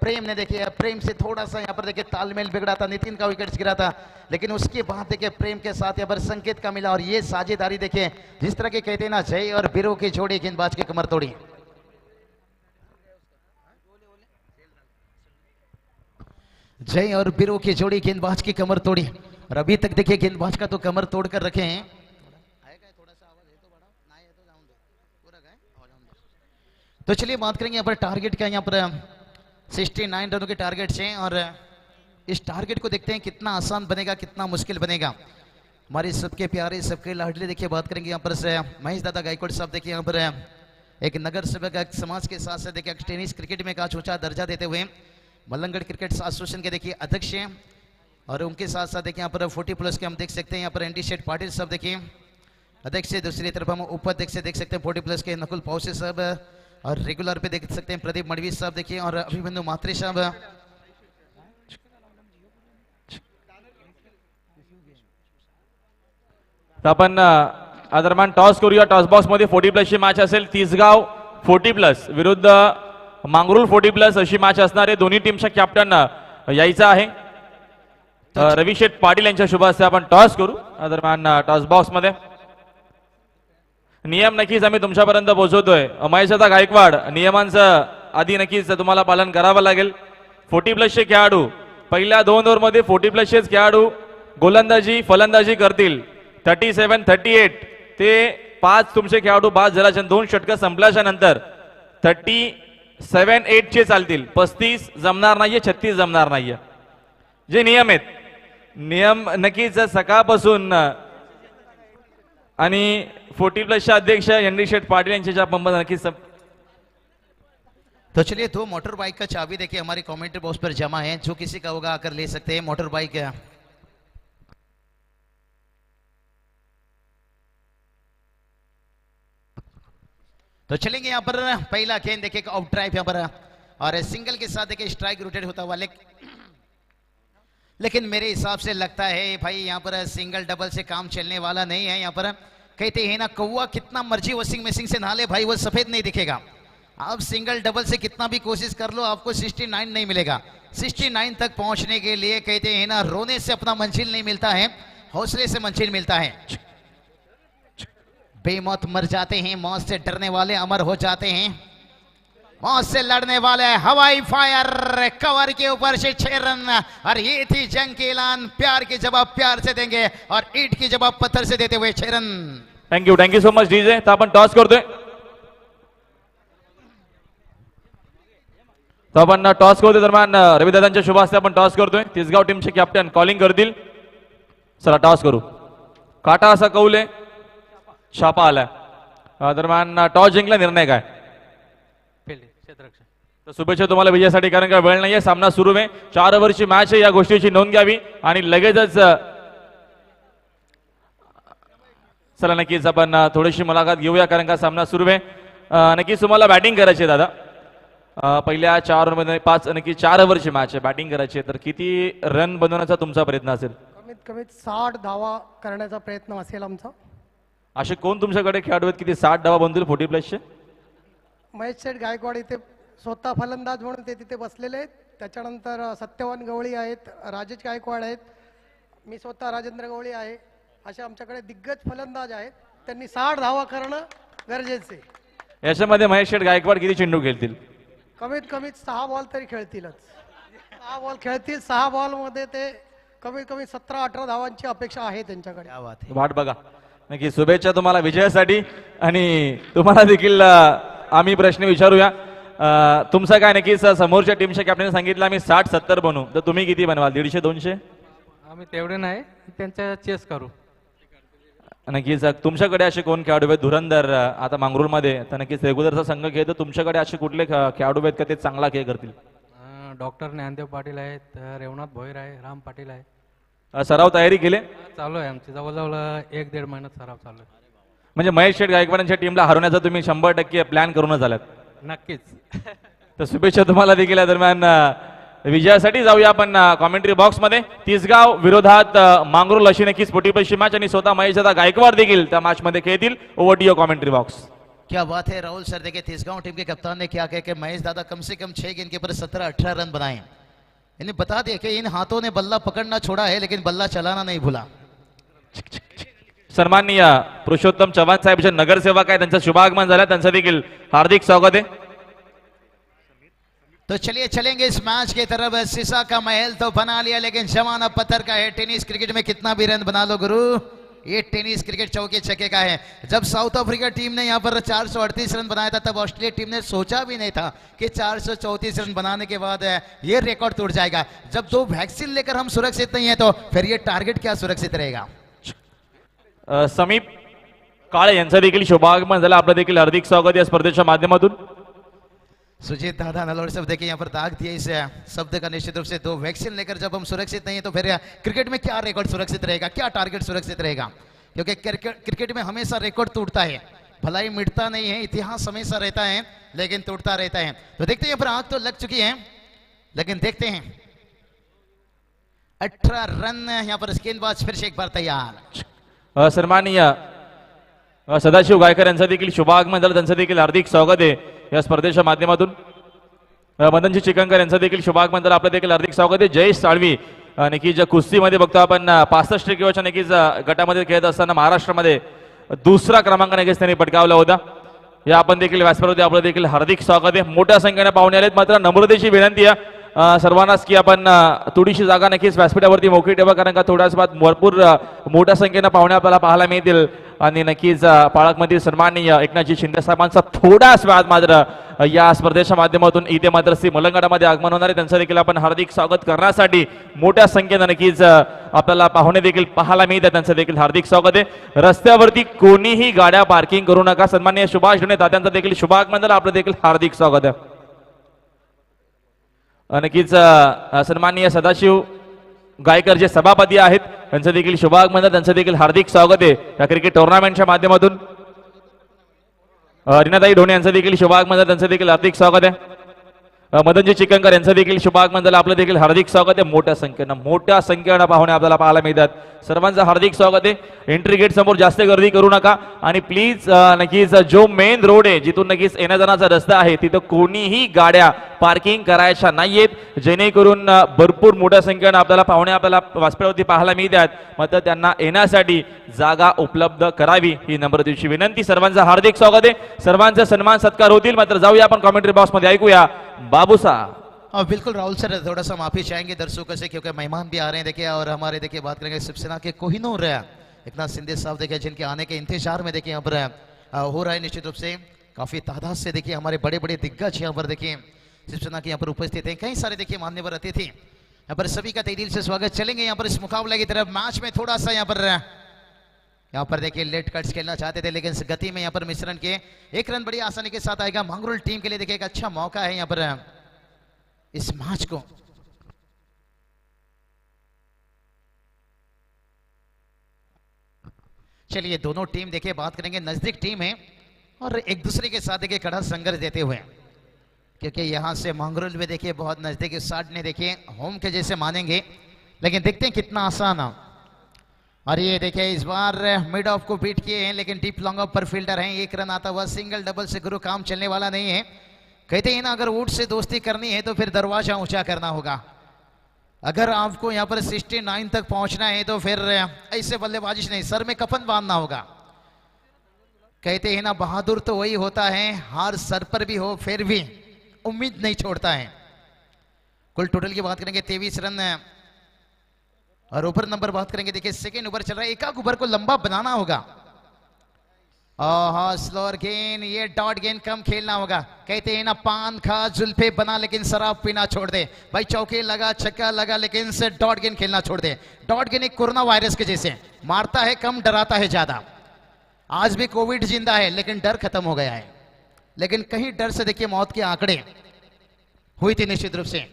प्रेम ने। देखिए प्रेम से थोड़ा सा यहाँ पर देखिए तालमेल बिगड़ा था, नितिन का विकेट गिरा था, लेकिन उसके बाद देखिए प्रेम के साथ यहाँ पर संकेत का मिला। और ये साझेदारी देखिए जिस तरह के कहते हैं ना, जय और बीरो की जोड़ी गेंदबाज की कमर तोड़ी। जय और बीरो की जोड़ी गेंदबाज की कमर तोड़ी। और अभी तक देखिए गेंदबाज का तो कमर तोड़ कर रखे हैं। तो चलिए बात करेंगे यहाँ पर टारगेट का। यहाँ पर 69 रनों के टारगेट से, और इस टारगेट को देखते हैं कितना आसान बनेगा, कितना मुश्किल बनेगा। हमारे सबके प्यारे, सबके लाडले देखिए बात करेंगे यहाँ पर से महेश दादा गायकवाड़ साहब। देखिए यहाँ पर एक नगर सेवक, एक समाज के साथ साथ देखिए टेनिस क्रिकेट में का ऊंचा दर्जा देते हुए मल्लंगढ़ क्रिकेट एसोसिएशन के देखिए अध्यक्ष हैं। और उनके साथ साथ देखिए यहाँ पर 40+ के हम देख सकते हैं यहाँ पर एनडी शेठ पाटिल साहब देखिए अध्यक्ष है। दूसरी तरफ हम उपाध्यक्ष देख सकते हैं 40+ के नकुल पाउसे साहब, और रेगुलर पे देख सकते हैं प्रदीप मडवी साहब देखिए, और अभिमन्यु मात्रे साहब। आपण आदरमान टॉस करूया। टॉस बॉक्स मध्ये 40+ ची मॅच असेल। तिसगाव 40+ विरुद्ध मांगरूळ 40+ अशी मॅच असणार आहे। दोन्ही टीमच्या कॅप्टन यायचा आहे। रवी शेठ पाटील यांच्या शुभ हस्ते आपण टॉस करू आदरमान टॉस बॉक्स मध्ये। नियम नक्कीच आम्ही तुमच्यापर्यंत पोहोचवतोय। महेशदा गायकवाड, नियमांचं आधी नक्कीच तुम्हाला पालन करावं लागेल। 40+ चे खेळाडू पहिल्या 2 ओव्हरमध्ये 40+ चेच खेळाडू गोलंदाजी फलंदाजी करतील। 37, 38 ते 5 तुमचे खेळाडू बाद झाल्याच्या 2 षटकं संपल्याच्या नंतर 37, 8 चे चालतील। 35 जमणार नाहीये, 36 जमणार नाहीये। जे नियम आहेत, नियम नक्कीच सकाळपासून आणि 40+ चे अध्यक्ष एनडी शेठ पाटील यांच्या ज्या पंप नक्कीच। तो चलिए 2 मोटर बाइक का चाबी देखिए हमारे कमेंट्री बॉक्स पर जमा है, जो किसी का होगा आकर ले सकते हैं। मोटर बाइक तो चलेंगे यहाँ पर पहला गेंद देखिए ऑफ ड्राइव यहाँ पर, और सिंगल के साथ देखिए स्ट्राइक रोटेट होता हुआ। लेकिन मेरे हिसाब से लगता है भाई यहाँ पर सिंगल डबल से काम चलने वाला नहीं है। यहाँ पर कहते हैं ना, कौवा कितना मर्जी वॉशिंग मशीन से नहा ले भाई, वो सफेद नहीं दिखेगा। आप सिंगल डबल से कितना भी कोशिश कर लो, आपको 69 नहीं मिलेगा। 69 तक पहुंचने के लिए कहते हैं ना, रोने से अपना मंजिल नहीं मिलता है, हौसले से मंजिल मिलता है। बेमौत मर जाते हैं, मौत से डरने वाले अमर हो जाते हैं। मौत से लड़ने वाले हवाई फायर, कवर के ऊपर से 6 रन। और ये थी जंग की ऐलान, प्यार के जवाब प्यार से देंगे और ईंट की जवाब पत्थर से देते हुए 6 run. Thank you so much DJ. तर आपण टॉस करतोय। तर आपण टॉस करतोय दरम्यान रविदादांच्या शुभ हस्ते आपण टॉस करतोय। तिसगाव टीमचे कॅप्टन कॉलिंग करतील। चला टॉस करू। काटा असा कौल आहे, छापा आलाय। दरम्यान टॉस जिंकला, निर्णय काय? तर शुभेच्छा तुम्हाला विजयासाठी, कारण का वेळ नाहीये, सामना सुरू आहे। 4 ओव्हरची मॅच आहे, या गोष्टीची नोंद घ्यावी आणि लगेचच चला नक्कीच आपण थोडीशी मुलाखत घेऊया, कारण का सामना सुरू आहे। नक्कीच तुम्हाला बॅटिंग करायची आहे दादा। पहिल्या 4 ओव्हरमध्ये 5 नक्की 4 ओव्हरची मॅच आहे, बॅटिंग करायची आहे। तर किती रन बनवण्याचा तुमचा प्रयत्न असेल? कमीत कमी 60 धावा करण्याचा प्रयत्न असेल आमचा। असे कोण तुमच्याकडे खेळाडू आहेत किती 60 धावा बनतील 40+ चे? महेश शेठ गायकवाड इथे स्वतः फलंदाज म्हणून ते तिथे बसलेले आहेत। त्याच्यानंतर सत्यवान गवळी आहेत, राजेश गायकवाड आहेत, मी स्वतः राजेंद्र गवळी आहे। असे आमच्याकडे दिग्गज फलंदाज आहेत, त्यांनी 60 धावा करणं गरजेचे आहे। याच्यामध्ये महेश शेठ गायकवाड किती चेंडू खेळतील? कमीत कमी 6 बॉल तरी खेळतीलच। 6 बॉल खेळतील। 6 बॉलमध्ये ते कमीत कमी 17-18 धावांची अपेक्षा आहे त्यांच्याकडे। वाट बघा। नक्की शुभेच्छा तुम्हाला विजयासाठी। आणि तुम्हाला देखील आम्ही प्रश्न विचारूया। तुमचं काय? नक्कीच समोरच्या टीमच्या कॅप्टनने सांगितलं आम्ही 60-70 बनवू, तर तुम्ही किती बनवाल? 150-200? आम्ही तेवढे नाही, त्यांच्या चेस करू। नक्कीच तुमच्याकडे असे कोण खेळाडू आहेत धुरंधर आता मांगरूळमध्ये तर नक्कीच रेग्युलरचा संघ खेळतो तुमच्याकडे असे कुठले खेळाडू आहेत का ते चांगला खेळ करतील? डॉक्टर ज्ञानदेव पाटील आहेत, रेवनाथ भोईर आहे, राम पाटील आहे. सराव तयारी केले चालू आहे आमची जवळजवळ 1-1.5 महिन्यात सराव चालू आहे. म्हणजे महेश शेठ गायकवाडांच्या टीमला हरवण्याचा तुम्ही 100% प्लॅन करूनच आलात. नक्कीच. तर शुभेच्छा तुम्हाला देखील या दरम्यान विजयासाठी जाऊया आपण कॉमेंट्री बॉक्समध्ये. तिसगाव विरोधात मांगरूळ अशी नक्कीच पोटी मॅच आणि स्वतः महेश दादा गायकवाड देखील त्या मॅच मध्ये खेळतील. Over to your commentary box. क्या बात है राहुल सर, देखिए तिसगांव टीम के कप्तान ने क्या कहा कि महेश दादा कम से कम 6 गेंद के ऊपर 17-18 रन बनाए. इन्हें बता दिया कि इन हाथों ने बल्ला पकड़ना छोड़ा है लेकिन बल्ला चलाना नहीं भूला. सन्माननीय पुरुषोत्तम चव्हाण साहेब जे नगरसेवक आहे त्यांचं शुभागमन झालं, त्यांचं देखील हार्दिक स्वागत आहे. तो चलिए चलेंगे इस मैच की तरफ. सीसा का महल तो बना लिया लेकिन जमाना पत्थर का है. टेनिस क्रिकेट में कितना भी रन बना लो गुरु, ये टेनिस क्रिकेट चौके छक्के का है. जब साउथ अफ्रीका टीम ने यहाँ पर 438 रन बनाया था तब ऑस्ट्रेलिया टीम ने सोचा भी नहीं था कि 434 रन बनाने के बाद ये रिकॉर्ड टूट जाएगा. जब 2 वैक्सीन लेकर हम सुरक्षित नहीं है तो फिर ये टारगेट क्या सुरक्षित रहेगा. समीप काळे यांचं देखील शुभागमन झालं, आपलं देखील हार्दिक स्वागत या स्पर्धेच्या माध्यमातून. सुजीत दादा नलोड़ साहब देखिए यहाँ पर दाग दिया इस शब्द का निश्चित रूप से 2 वैक्सीन लेकर जब हम सुरक्षित नहीं है तो फिर क्रिकेट में क्या रिकॉर्ड सुरक्षित रहेगा, क्या टारगेट सुरक्षित रहेगा. क्योंकि क्रिकेट में हमेशा रिकॉर्ड टूटता है, भलाई मिटता नहीं है, इतिहास हमेशा रहता है लेकिन टूटता रहता है. तो देखते हैं यहाँ पर आग तो लग चुकी है लेकिन देखते हैं 18 रन यहाँ पर गेंदबाज फिर से एक बार तैयार. सन्माननीय सदाशिव गायकर यांचं देखील शुभागमन झालं, त्यांचं देखील हार्दिक स्वागत आहे या स्पर्धेच्या माध्यमातून. मदनजी चिकनकर यांचं देखील शुभागमन झालं, आपलं देखील हार्दिक स्वागत आहे. जयेश साळवी नक्कीच कुस्तीमध्ये बघतो आपण 65 किलोच्या नक्कीच गटामध्ये खेळत असताना महाराष्ट्रामध्ये 2रा क्रमांक नक्कीच त्यांनी पटकावला होता. या आपण देखील व्यासपीठावरती आपलं देखील हार्दिक स्वागत आहे. मोठ्या संख्येने पाहुणे आलेत, मात्र नम्रतेची विनंती आहे सर्वांनाच की आपण थोडीशी जागा नक्कीच व्यासपीठावरती मोकळी ठेवा, कारण का थोड्याच बाद भरपूर मोठ्या संख्येनं पाहुणे आपल्याला पाहायला मिळतील. आणि नक्कीच पाळकमधील सन्माननीय एकनाथजी शिंदे साहेबांचा थोडाच वेळात मात्र या स्पर्धेच्या माध्यमातून इथे मात्र श्री मलंगडामध्ये आगमन होणार आहे. त्यांचं देखील आपण हार्दिक स्वागत करण्यासाठी मोठ्या संख्येनं नक्कीच आपल्याला पाहुणे देखील पाहायला मिळतात, त्यांचं देखील हार्दिक स्वागत आहे. रस्त्यावरती कोणीही गाड्या पार्किंग करू नका. सन्माननीय सुभाष ढोणे तात्यांचं देखील शुभागमन झालं, आपलं देखील हार्दिक स्वागत आहे. नक्कीच सन्माननीय सदाशिव गायकर जे सभापती आहेत त्यांचं देखील शुभागमन, त्यांचं देखील हार्दिक स्वागत आहे या क्रिकेट टुर्नामेंटच्या माध्यमातून. रीनाताई ढोणे यांचं देखील शुभागमन, त्यांचं देखील हार्दिक स्वागत आहे. मदनजी चिकनकर यांचं देखील शुभागमन झालं, आपलं देखील हार्दिक स्वागत आहे. मोठ्या संख्येनं पाहुणे आपल्याला पाहायला मिळतात, सर्वांचं हार्दिक स्वागत आहे. एंट्री गेट समोर जास्त गर्दी करू नका आणि प्लीज नक्कीच जो मेन रोड आहे जिथून नक्कीच येण्या जाण्याचा रस्ता आहे तिथं कोणीही गाड्या पार्किंग करायच्या नाहीयेत, जेणेकरून भरपूर मोठ्या संख्येनं आपल्याला पाहुणे आपल्याला व्यासपीठावरती पाहायला मिळतात, मात्र त्यांना येण्यासाठी जागा उपलब्ध करावी ही नम्रतेची विनंती. सर्वांचं हार्दिक स्वागत आहे. सर्वांचा सन्मान सत्कार होतील, मात्र जाऊया आपण कॉमेंट्री बॉक्स मध्ये ऐकूया बाबूसा. बिल्कुल राहुल सर, थोड़ा सा माफी चाहेंगे दर्शकों से क्योंकि मेहमान भी आ रहे हैं देखिए. और हमारे देखिए बात करेंगे शिवसेना के कोहिनूर एकनाथ शिंदे साहब देखिए जिनके आने के इंतजार में देखिए यहाँ पर हो रहा है. निश्चित रूप से काफी तादाद से देखिए हमारे बड़े बड़े दिग्गज यहाँ पर देखिए शिवसेना के यहाँ पर उपस्थित हैं. कई सारे देखिए मान्यवर अतिथि यहाँ पर सभी का तहे दिल से स्वागत. चलेंगे यहाँ पर इस मुकाबले की तरफ. मैच में थोड़ा सा यहाँ पर देखिए लेट कट्स खेलना चाहते थे लेकिन गति में यहाँ पर मिश्रण के 1 रन बड़ी आसानी के साथ आएगा. मांगरूल टीम के लिए देखिए एक अच्छा मौका है यहाँ पर इस मैच को. चलिए दोनों टीम देखिए बात करेंगे नजदीक टीम है और एक दूसरे के साथ देखिए कड़ा संघर्ष देते हुए, क्योंकि यहां से मांगरूल में देखिए बहुत नजदीक इस साइड ने देखिए होम के जैसे मानेंगे, लेकिन देखते हैं कितना आसान है. और ये देखिए इस बार मिड ऑफ को बीट किए हैं लेकिन डीप लॉन्ग ऑफ पर फील्डर हैं. 1 रन आता हुआ सिंगल डबल से गुरु काम चलने वाला नहीं है. कहते हैं ना अगर ऊंट से दोस्ती करनी है तो फिर दरवाजा ऊंचा करना होगा. अगर आपको यहाँ पर 69 तक पहुंचना है तो फिर ऐसे बल्लेबाजी नहीं, सर में कफन बांधना होगा. कहते हैं ना बहादुर तो वही होता है हार सर पर भी हो फिर भी उम्मीद नहीं छोड़ता है. कुल टोटल की बात करेंगे 23 रन और ओवर नंबर बात करेंगे देखिए सेकेंड ओवर चल रहा है. एक ओवर को लंबा बनाना होगा. स्लोअर गेंद, ये डॉट गेंद कम खेलना होगा. कहते हैं ना पान खा जुल्फे बना लेकिन शराब पीना छोड़ दे. भाई चौके लगा छक्का लगा लेकिन से डॉट गेंद खेलना छोड़ दे. डॉट गेंद एक कोरोना वायरस के जैसे मारता है कम डराता है ज्यादा. आज भी कोविड जिंदा है लेकिन डर खत्म हो गया है। लेकिन कहीं डर से देखिए मौत के आंकड़े हुई थी निश्चित रूप से,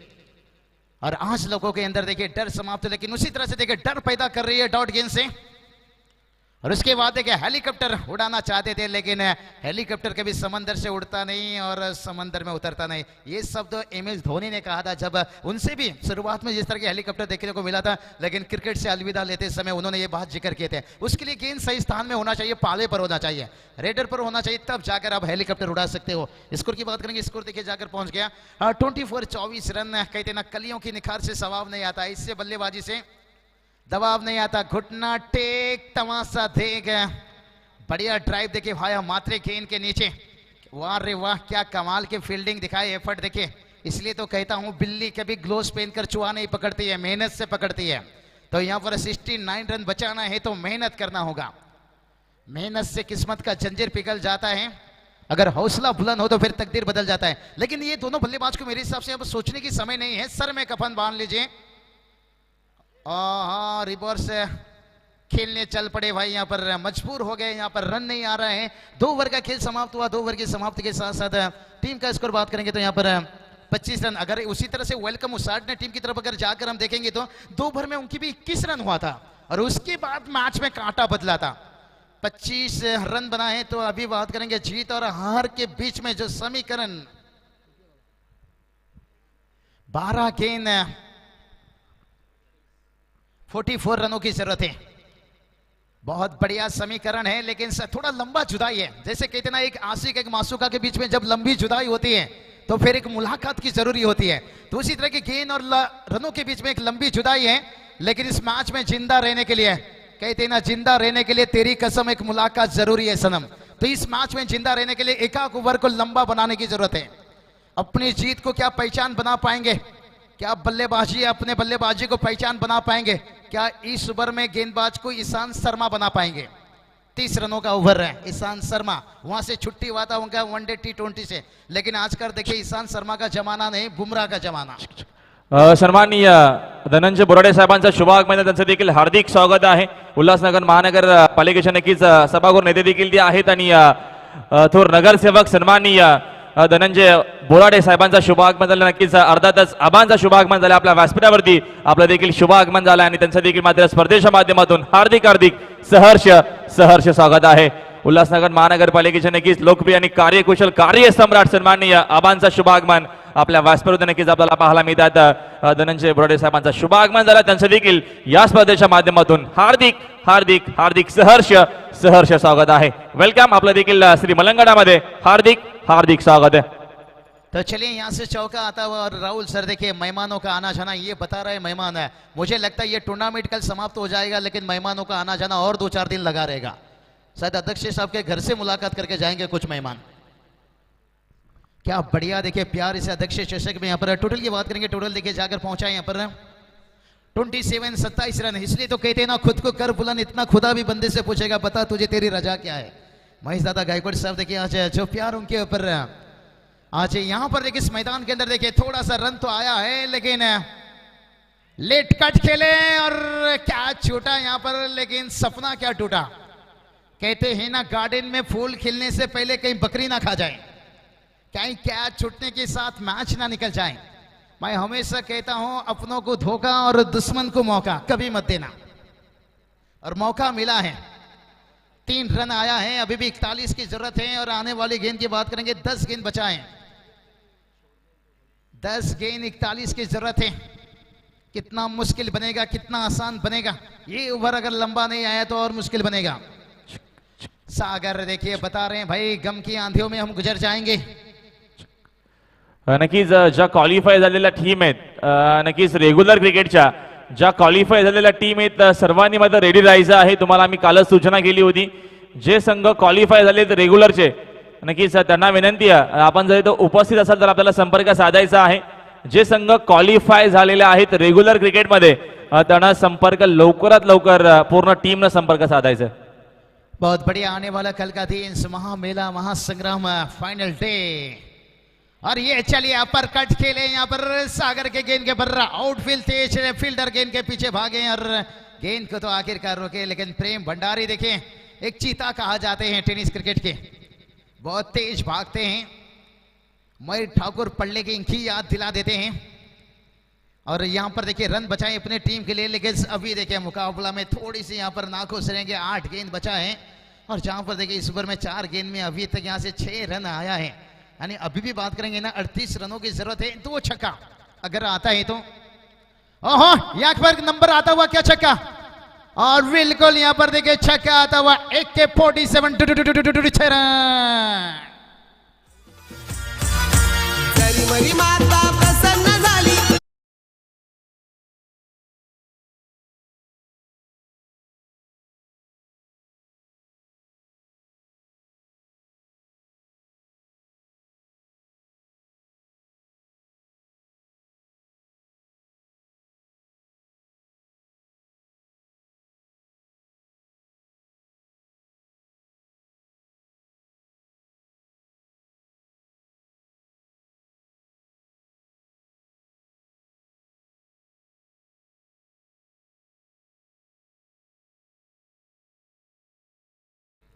और आज लोगों के अंदर देखिए डर समाप्त, लेकिन उसी तरह से देखिए डर पैदा कर रही है डॉट गेंद से। और उसके बाद देखिए हेलीकॉप्टर उड़ाना चाहते थे लेकिन हेलीकॉप्टर कभी समंदर से उड़ता नहीं और समंदर में उतरता नहीं। ये शब्द MS धोनी ने कहा था जब उनसे भी शुरुआत में जिस तरह के हेलीकॉप्टर देखने को मिला था, लेकिन क्रिकेट से अलविदा लेते समय उन्होंने ये बात जिक्र किए थे। उसके लिए गेंद सही स्थान में होना चाहिए, पाले पर होना चाहिए, रेडर पर होना चाहिए, तब जाकर आप हेलीकॉप्टर उड़ा सकते हो। स्कोर की बात करेंगे, स्कोर देखिए जाकर पहुंच गया 24 रन। कहते ना कलियों की निखार से सवाब नहीं आता, इससे बल्लेबाजी से दबाव नहीं आता। घुटना टेक, तमाशा देख, बढ़िया ड्राइव देखिए भाया मात्रे गेंद के नीचे। वाह रे वाह, क्या कमाल की फील्डिंग दिखाई, एफर्ट देखिए। इसलिए तो कहता हूं बिल्ली कभी ग्लोव्स पहनकर चुहा नहीं पकड़ती है, मेहनत से पकड़ती है। तो यहां पर 69 रन बचाना है तो मेहनत करना होगा, मेहनत से किस्मत का जंजीर पिघल जाता है। अगर हौसला बुलंद हो तो फिर तकदीर बदल जाता है। लेकिन ये दोनों बल्लेबाज को मेरे हिसाब से अब सोचने की समय नहीं है, सर में कफन बांध लीजिए। हाँ, रिवर्स खेलने चल पड़े भाई, यहाँ पर मजबूर हो गए, यहाँ पर रन नहीं आ रहे हैं। 2 ओवर का खेल समाप्त हुआ, 2 ओवर की समाप्ति के साथ साथ टीम का स्कोर बात करेंगे तो यहाँ पर 25 रन। अगर उसी तरह से वेलकम उसाट ने टीम की तरफ अगर जाकर हम देखेंगे तो 2 ओवर में उनकी भी 21 रन हुआ था और उसके बाद मैच में कांटा बदला था, 25 रन बना है। तो अभी बात करेंगे जीत और हार के बीच में जो समीकरण, 12 गेंद 44 रनों की जरूरत है। बहुत बढ़िया समीकरण है लेकिन थोड़ा लंबा जुदाई है। जैसे कहते ना एक आशिक एक मासूका के बीच में जब लंबी जुदाई होती है तो फिर एक मुलाकात की जरूरी होती है। तो उसी तरह की गेंद और रनों के बीच में एक लंबी जुदाई है। लेकिन इस मैच में जिंदा रहने के लिए, कहते ना जिंदा रहने के लिए तेरी कसम एक मुलाकात जरूरी है सनम। तो इस मैच में जिंदा रहने के लिए एक ओवर को लंबा बनाने की जरूरत है। अपनी जीत को क्या पहचान बना पाएंगे, क्या बल्लेबाजी अपने बल्लेबाजी को पहचान बना पाएंगे, क्या इस ओवर में गेंदबाज को ईशांत शर्मा बना पाएंगे। 30 रनों का ओवर है, ईशांत शर्मा वहां से छुट्टी हुआ था उनका वनडे T20 से, लेकिन आजकल देखिए ईशांत शर्मा का जमाना नहीं, बुमराह का जमाना। सन्माननीय धनंजय बोराडे साहेबांचा शुभागमन, त्यांचं देखील हार्दिक स्वागत आहे। उल्हासनगर महानगर पालिकेच्या नक्कीच सभागृह नेते देखील ते आहेत आणि थोर नगरसेवक सन्माननीय धनंजय बोराडे साहेबांचा शुभागमन झाला। नक्कीच अर्धातच आबांचा शुभागमन झाला, आपल्या व्यासपीठावरती आपलं देखील शुभागमन झालं आणि त्यांचं देखील मात्र स्पर्धेच्या माध्यमातून हार्दिक सहर्ष स्वागत आहे। उल्हासनगर महानगरपालिकेचे नक्कीच लोकप्रिय आणि कार्यकुशल कार्यसम्राट सन्माननीय आबांचा शुभागमन आपल्या व्यासपीठावर नक्कीच आपल्याला पाहायला मिळतात। धनंजय बोराडे साहेबांचा शुभागमन झाला, त्यांचं देखील या स्पर्धेच्या माध्यमातून हार्दिक सहर्ष स्वागत आहे। वेलकम, आपलं देखील श्री मलंगडामध्ये हार्दिक स्वागत है। तो चलिए यहाँ से चौका आता हुआ और राहुल सर देखिए मेहमानों का आना जाना, ये बता रहे मेहमान है। मुझे लगता है ये टूर्नामेंट कल समाप्त हो जाएगा लेकिन मेहमानों का आना जाना और 2-4 दिन लगा रहेगा। शायद अध्यक्ष साहब के घर से मुलाकात करके जाएंगे कुछ मेहमान। क्या बढ़िया देखिए प्यार से अध्यक्ष चषक में यहाँ पर टोटल की बात करेंगे, टोटल देखिए जाकर पहुंचा है यहाँ पर 27 रन। इसलिए तो कहते हैं ना खुद को कर बुलंद, इतना खुदा भी बंदे से पूछेगा बता तुझे तेरी रजा क्या है। महेश दादा गायकवाड़ साहब देखिए आज जो प्यार उनके ऊपर आज यहां पर देखिए इस मैदान के अंदर देखिए थोड़ा सा रन तो आया है लेकिन लेट कट खेले और क्या छूटा यहां पर, लेकिन सपना क्या टूटा। कहते हैं ना गार्डन में फूल खिलने से पहले कहीं बकरी ना खा जाए, कहीं कैच छूटने के साथ मैच ना निकल जाए। मैं हमेशा कहता हूं अपनों को धोखा और दुश्मन को मौका कभी मत देना, और मौका मिला है। 3 रन आया है, अभी भी 41 की जरूरत है और आने वाली गेंद की बात करेंगे 10 गेंद बचाएं, 10 गेंद 41 की जरूरत है। कितना मुश्किल बनेगा, कितना आसान बनेगा, ये ओवर अगर लंबा नहीं आया तो और मुश्किल बनेगा। सागर देखिए बता रहे हैं भाई गम की आंधियों में हम गुजर जाएंगे। नक्कीच ज्या क्वालिफाय झालेल्या टीम आहेत, नक्कीच रेग्युलर क्रिकेटच्या ज्या क्वालिफाय झालेल्या टीम आहेत सर्वांनी मात्र रेडी राहायचं आहे। तुम्हाला आम्ही कालच सूचना केली होती, जे संघ क्वालिफाय झाले रेग्युलरचे नक्कीच त्यांना विनंती आहे आपण जर तो उपस्थित असाल तर आपल्याला संपर्क साधायचा आहे। जे संघ क्वालिफाय झालेले आहेत रेग्युलर क्रिकेटमध्ये त्यांना संपर्क लवकरात लवकर पूर्ण टीमने संपर्क साधायचा है। बहुत बढ़िया आने वाला कल का दिन महामेला महासंग्राम फाइनल डे, और ये चलिए अपर कट खेले यहाँ पर सागर के गेंद के बर्रा आउटफील्ड तेज फील्डर गेंद के पीछे भागे और गेंद को तो आखिरकार रोके, लेकिन प्रेम भंडारी देखिए एक चीता कहा जाते हैं टेनिस क्रिकेट के, बहुत तेज भागते हैं। मयूर ठाकुर पल्ले की इंखी याद दिला देते हैं। और यहाँ पर देखिए रन बचाए अपने टीम के लिए, लेकिन अभी देखिए मुकाबला में थोड़ी सी यहाँ पर नाखुश रहेंगे। 8 गेंद बचा है और जहाँ पर देखिए इस ओवर में 4 गेंद में अभी तक यहाँ से 6 रन आया है, यानी अभी भी बात करेंगे ना 38 रनों की जरूरत है। 2 छक्का अगर आता है तो, ओहो यहाँ पर नंबर आता हुआ क्या छक्का, और बिल्कुल यहाँ पर देखिए छक्का आता हुआ 1 के 47 6 रन। जरी मरी माता प्रसन्न झाली,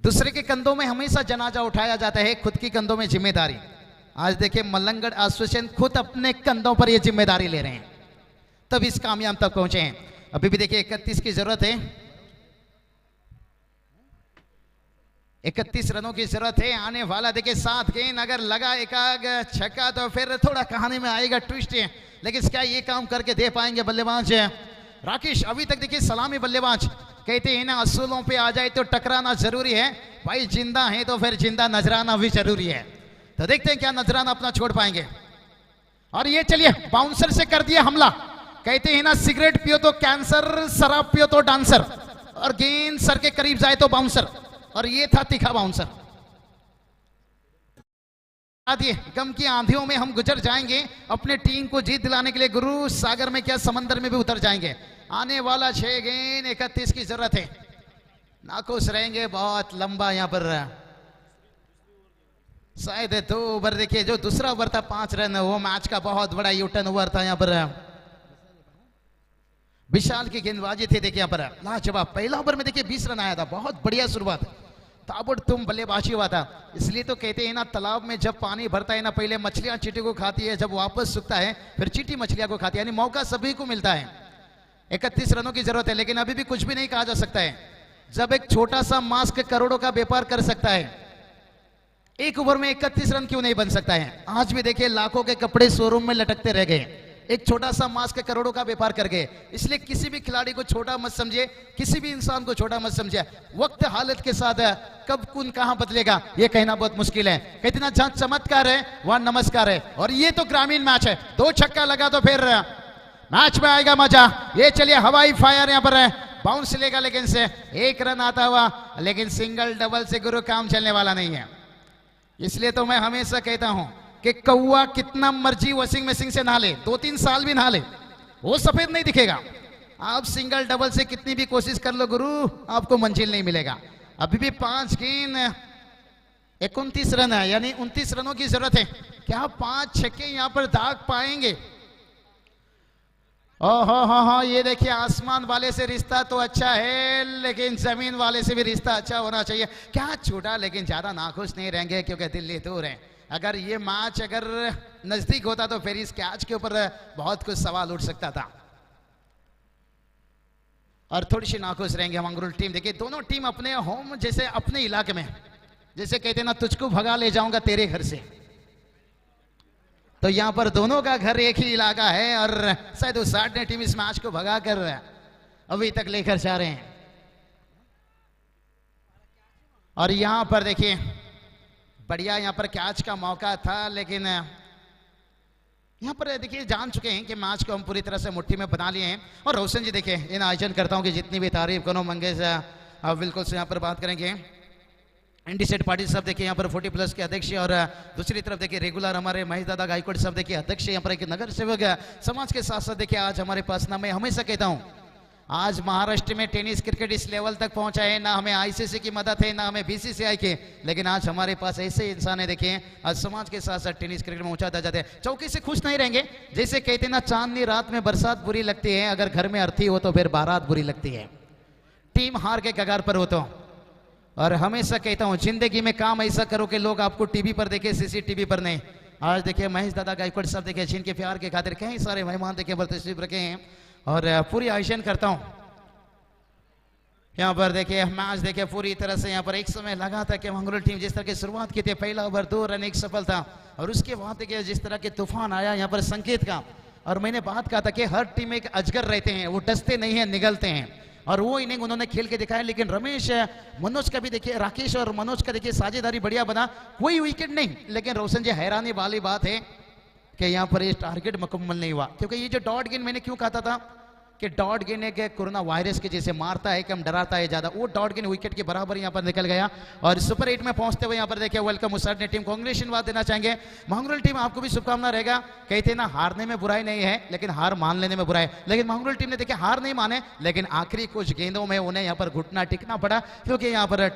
दूसरे के कंधों में हमेशा जनाजा उठाया जाता है, खुद की कंधों में जिम्मेदारी। आज देखिए मलंगड़ एसोसिएशन खुद अपने कंधों पर ये जिम्मेदारी ले रहे हैं, तब इस कामयाब तक पहुंचे हैं। अभी भी देखिए 31 की जरूरत है, 31 रनों की जरूरत है। आने वाला देखिए 7 गेंद अगर लगा एकाग छक्का तो फिर थोड़ा कहानी में आएगा ट्विस्ट है, लेकिन क्या ये काम करके दे पाएंगे बल्लेबाज राकेश? अभी तक देखिए सलामी बल्लेबाज कहते हैं ना, असूलों पे आ जाए तो टकराना जरूरी है भाई, जिंदा है तो फिर जिंदा नजराना भी जरूरी है। तो देखते हैं क्या नजराना अपना छोड़ पाएंगे। और ये चलिए बाउंसर से कर दिया हमला, कहते हैं ना सिगरेट पियो तो कैंसर, शराब पियो तो डांसर, और गेंद सर के करीब जाए तो बाउंसर, और ये था तीखा बाउंसर। दिए गम की आंधियों में हम गुजर जाएंगे, अपने टीम को जीत दिलाने के लिए गुरु सागर में क्या समंदर में भी उतर जाएंगे। आने वाला 6 गेंद 31 की जरूरत है, नाखुश रहेंगे। बहुत लंबा यहाँ पर शायद 2 ओवर देखिए, जो दूसरा ओवर था 5 रन, वो मैच का बहुत बड़ा यूटर्न ओवर था। यहाँ पर विशाल की गेंदबाजी थी देखिए, यहाँ पर लाजवाब। पहला ओवर में देखिए 20 रन आया था, बहुत बढ़िया शुरुआत, ताबड़तोड़ बल्लेबाजी हुआ था। इसलिए तो कहते हैं ना तालाब में जब पानी भरता है ना, पहले मछलियां चींटी को खाती है, जब वापस सूखता है फिर चींटी मछलियां को खाती है, यानी मौका सभी को मिलता है। 31 रनों की जरूरत है, लेकिन अभी भी कुछ भी नहीं कहा जा सकता है। जब एक छोटा सा मास्क करोड़ों का व्यापार कर सकता है, एक ओवर में 31 रन क्यों नहीं बन सकता है? आज भी देखिए लाखों के कपड़े शोरूम में लटकते रह गए, एक छोटा सा मास्क करोड़ों का व्यापार कर गए। इसलिए किसी भी खिलाड़ी को छोटा मत समझिए, किसी भी इंसान को छोटा मत समझिए। वक्त हालत के साथ कब कौन कहां बदलेगा ये कहना बहुत मुश्किल है। कहते ना जहां चमत्कार है वहां नमस्कार है, और ये तो ग्रामीण मैच है। 2 छक्का लगा तो फिर मैच में आएगा मजा। ये चलिए हवाई फायर यहाँ पर है, बाउंस लेगा लेकिन से 1 रन आता हुआ, लेकिन सिंगल डबल से गुरु काम चलने वाला नहीं है। इसलिए तो मैं हमेशा कहता हूं कि कौवा कितना मर्जी वॉशिंग मशीन से नहा ले, 2-3 साल भी नहा ले, वो सफेद नहीं दिखेगा। आप सिंगल डबल से कितनी भी कोशिश कर लो गुरु, आपको मंजिल नहीं मिलेगा। अभी भी 5 गेंद 29 रन है, यानी 29 रनों की जरूरत है। क्या 5 छक्के यहां पर दाग पाएंगे? ओहो, ये देखिए आसमान वाले से रिश्ता तो अच्छा है, लेकिन जमीन वाले से भी रिश्ता अच्छा होना चाहिए। क्या छोटा, लेकिन ज्यादा नाखुश नहीं रहेंगे क्योंकि दिल्ली दूर है। अगर ये मैच अगर नजदीक होता तो फिर इस कैच के ऊपर बहुत कुछ सवाल उठ सकता था, और थोड़ी सी नाखुश रहेंगे मंगरूल टीम। देखिए दोनों टीम अपने होम जैसे अपने इलाके में, जैसे कहते ना तुझको भगा ले जाऊंगा तेरे घर से, तो यहां पर दोनों का घर एक ही इलाका है, और शायद उस 60 ने टीम इस मैच को भगा कर अभी तक लेकर जा रहे हैं। और यहां पर देखिए बढ़िया यहां पर कैच का मौका था, लेकिन यहां पर देखिए जान चुके हैं कि मैच को हम पूरी तरह से मुट्ठी में बना लिए हैं। और रोशन जी देखिए इन आयोजन करता हूं कि जितनी भी तारीफ करो मंगेश बिल्कुल से यहां पर बात करेंगे। इंडिसेट पार्टी सब देखिए यहाँ पर 40+ के अध्यक्ष, और दूसरी तरफ देखिए रेगुलर हमारे महेश दादा गायकवाड़ सब देखिए अध्यक्ष, यहाँ पर एक नगर सेवक समाज के साथ साथ देखिए आज हमारे पास ना, मैं हमेशा कहता हूँ आज महाराष्ट्र में टेनिस क्रिकेट इस लेवल तक पहुंचा है, ना हमें आईसीसी की मदद है ना हमें बीसीसीआई की, लेकिन आज हमारे पास ऐसे इंसान है देखिए आज समाज के साथ साथ टेनिस क्रिकेट में ऊंचा जाते हैं। चौकी से खुश नहीं रहेंगे, जैसे कहते ना चांदनी रात में बरसात बुरी लगती है, अगर घर में अर्थी हो तो फिर बारात बुरी लगती है। टीम हार के कगार पर हो तो और हमेशा कहता हूं जिंदगी में काम ऐसा करो कि लोग आपको टीवी पर देखे, सीसीटीवी पर नहीं। आज देखिए महेश दादा गायकवाड़ साहब देखिए जिनके प्यार के खातिर कई सारे मेहमान देखिए पर तशरीफ रखे हैं और पूरी आयोजन करता हूं। यहाँ पर देखिए मैच देखिए पूरी तरह से यहाँ पर एक समय लगा था कि मंगोल टीम जिस तरह की शुरुआत की थी, पहला ओवर 2 रन एक सफल था और उसके बाद देखिए जिस तरह के तूफान आया यहाँ पर संकेत का। और मैंने बात कहा था कि हर टीम में एक अजगर रहते हैं, वो डसते नहीं है, निगलते हैं और वो इनिंग उन्होंने खेल के दिखाया। लेकिन रमेश मनोज का भी देखिए, राकेश और मनोज का देखिए साझेदारी बढ़िया बना, कोई विकेट नहीं। लेकिन रोशन जी हैरानी वाली बात है कि यहाँ पर ये टारगेट मुकम्मल नहीं हुआ, क्योंकि ये जो डॉट गेंद मैंने क्यों कहता था कि डॉट गेंद के कोरोना वायरस के जैसे मारता है कम डराता है ज्यादा, वो डॉट गेंद विकेट के बराबर यहाँ पर निकल गया। और सुपर 8 में पहुंचते हुए यहाँ पर देखिए वेलकम उसाटने टीम को कांग्रेचुलेशन देना चाहेंगे। मंगोल टीम आपको भी शुभकामना रहेगा। कहते ना हारने में बुराई नहीं है लेकिन हार मान लेने में बुराई है। लेकिन मंगोल टीम ने देखिए हार नहीं माने, लेकिन आखिरी कुछ गेंदों में उन्हें यहाँ पर घुटना टिकना पड़ा, क्योंकि यहाँ पर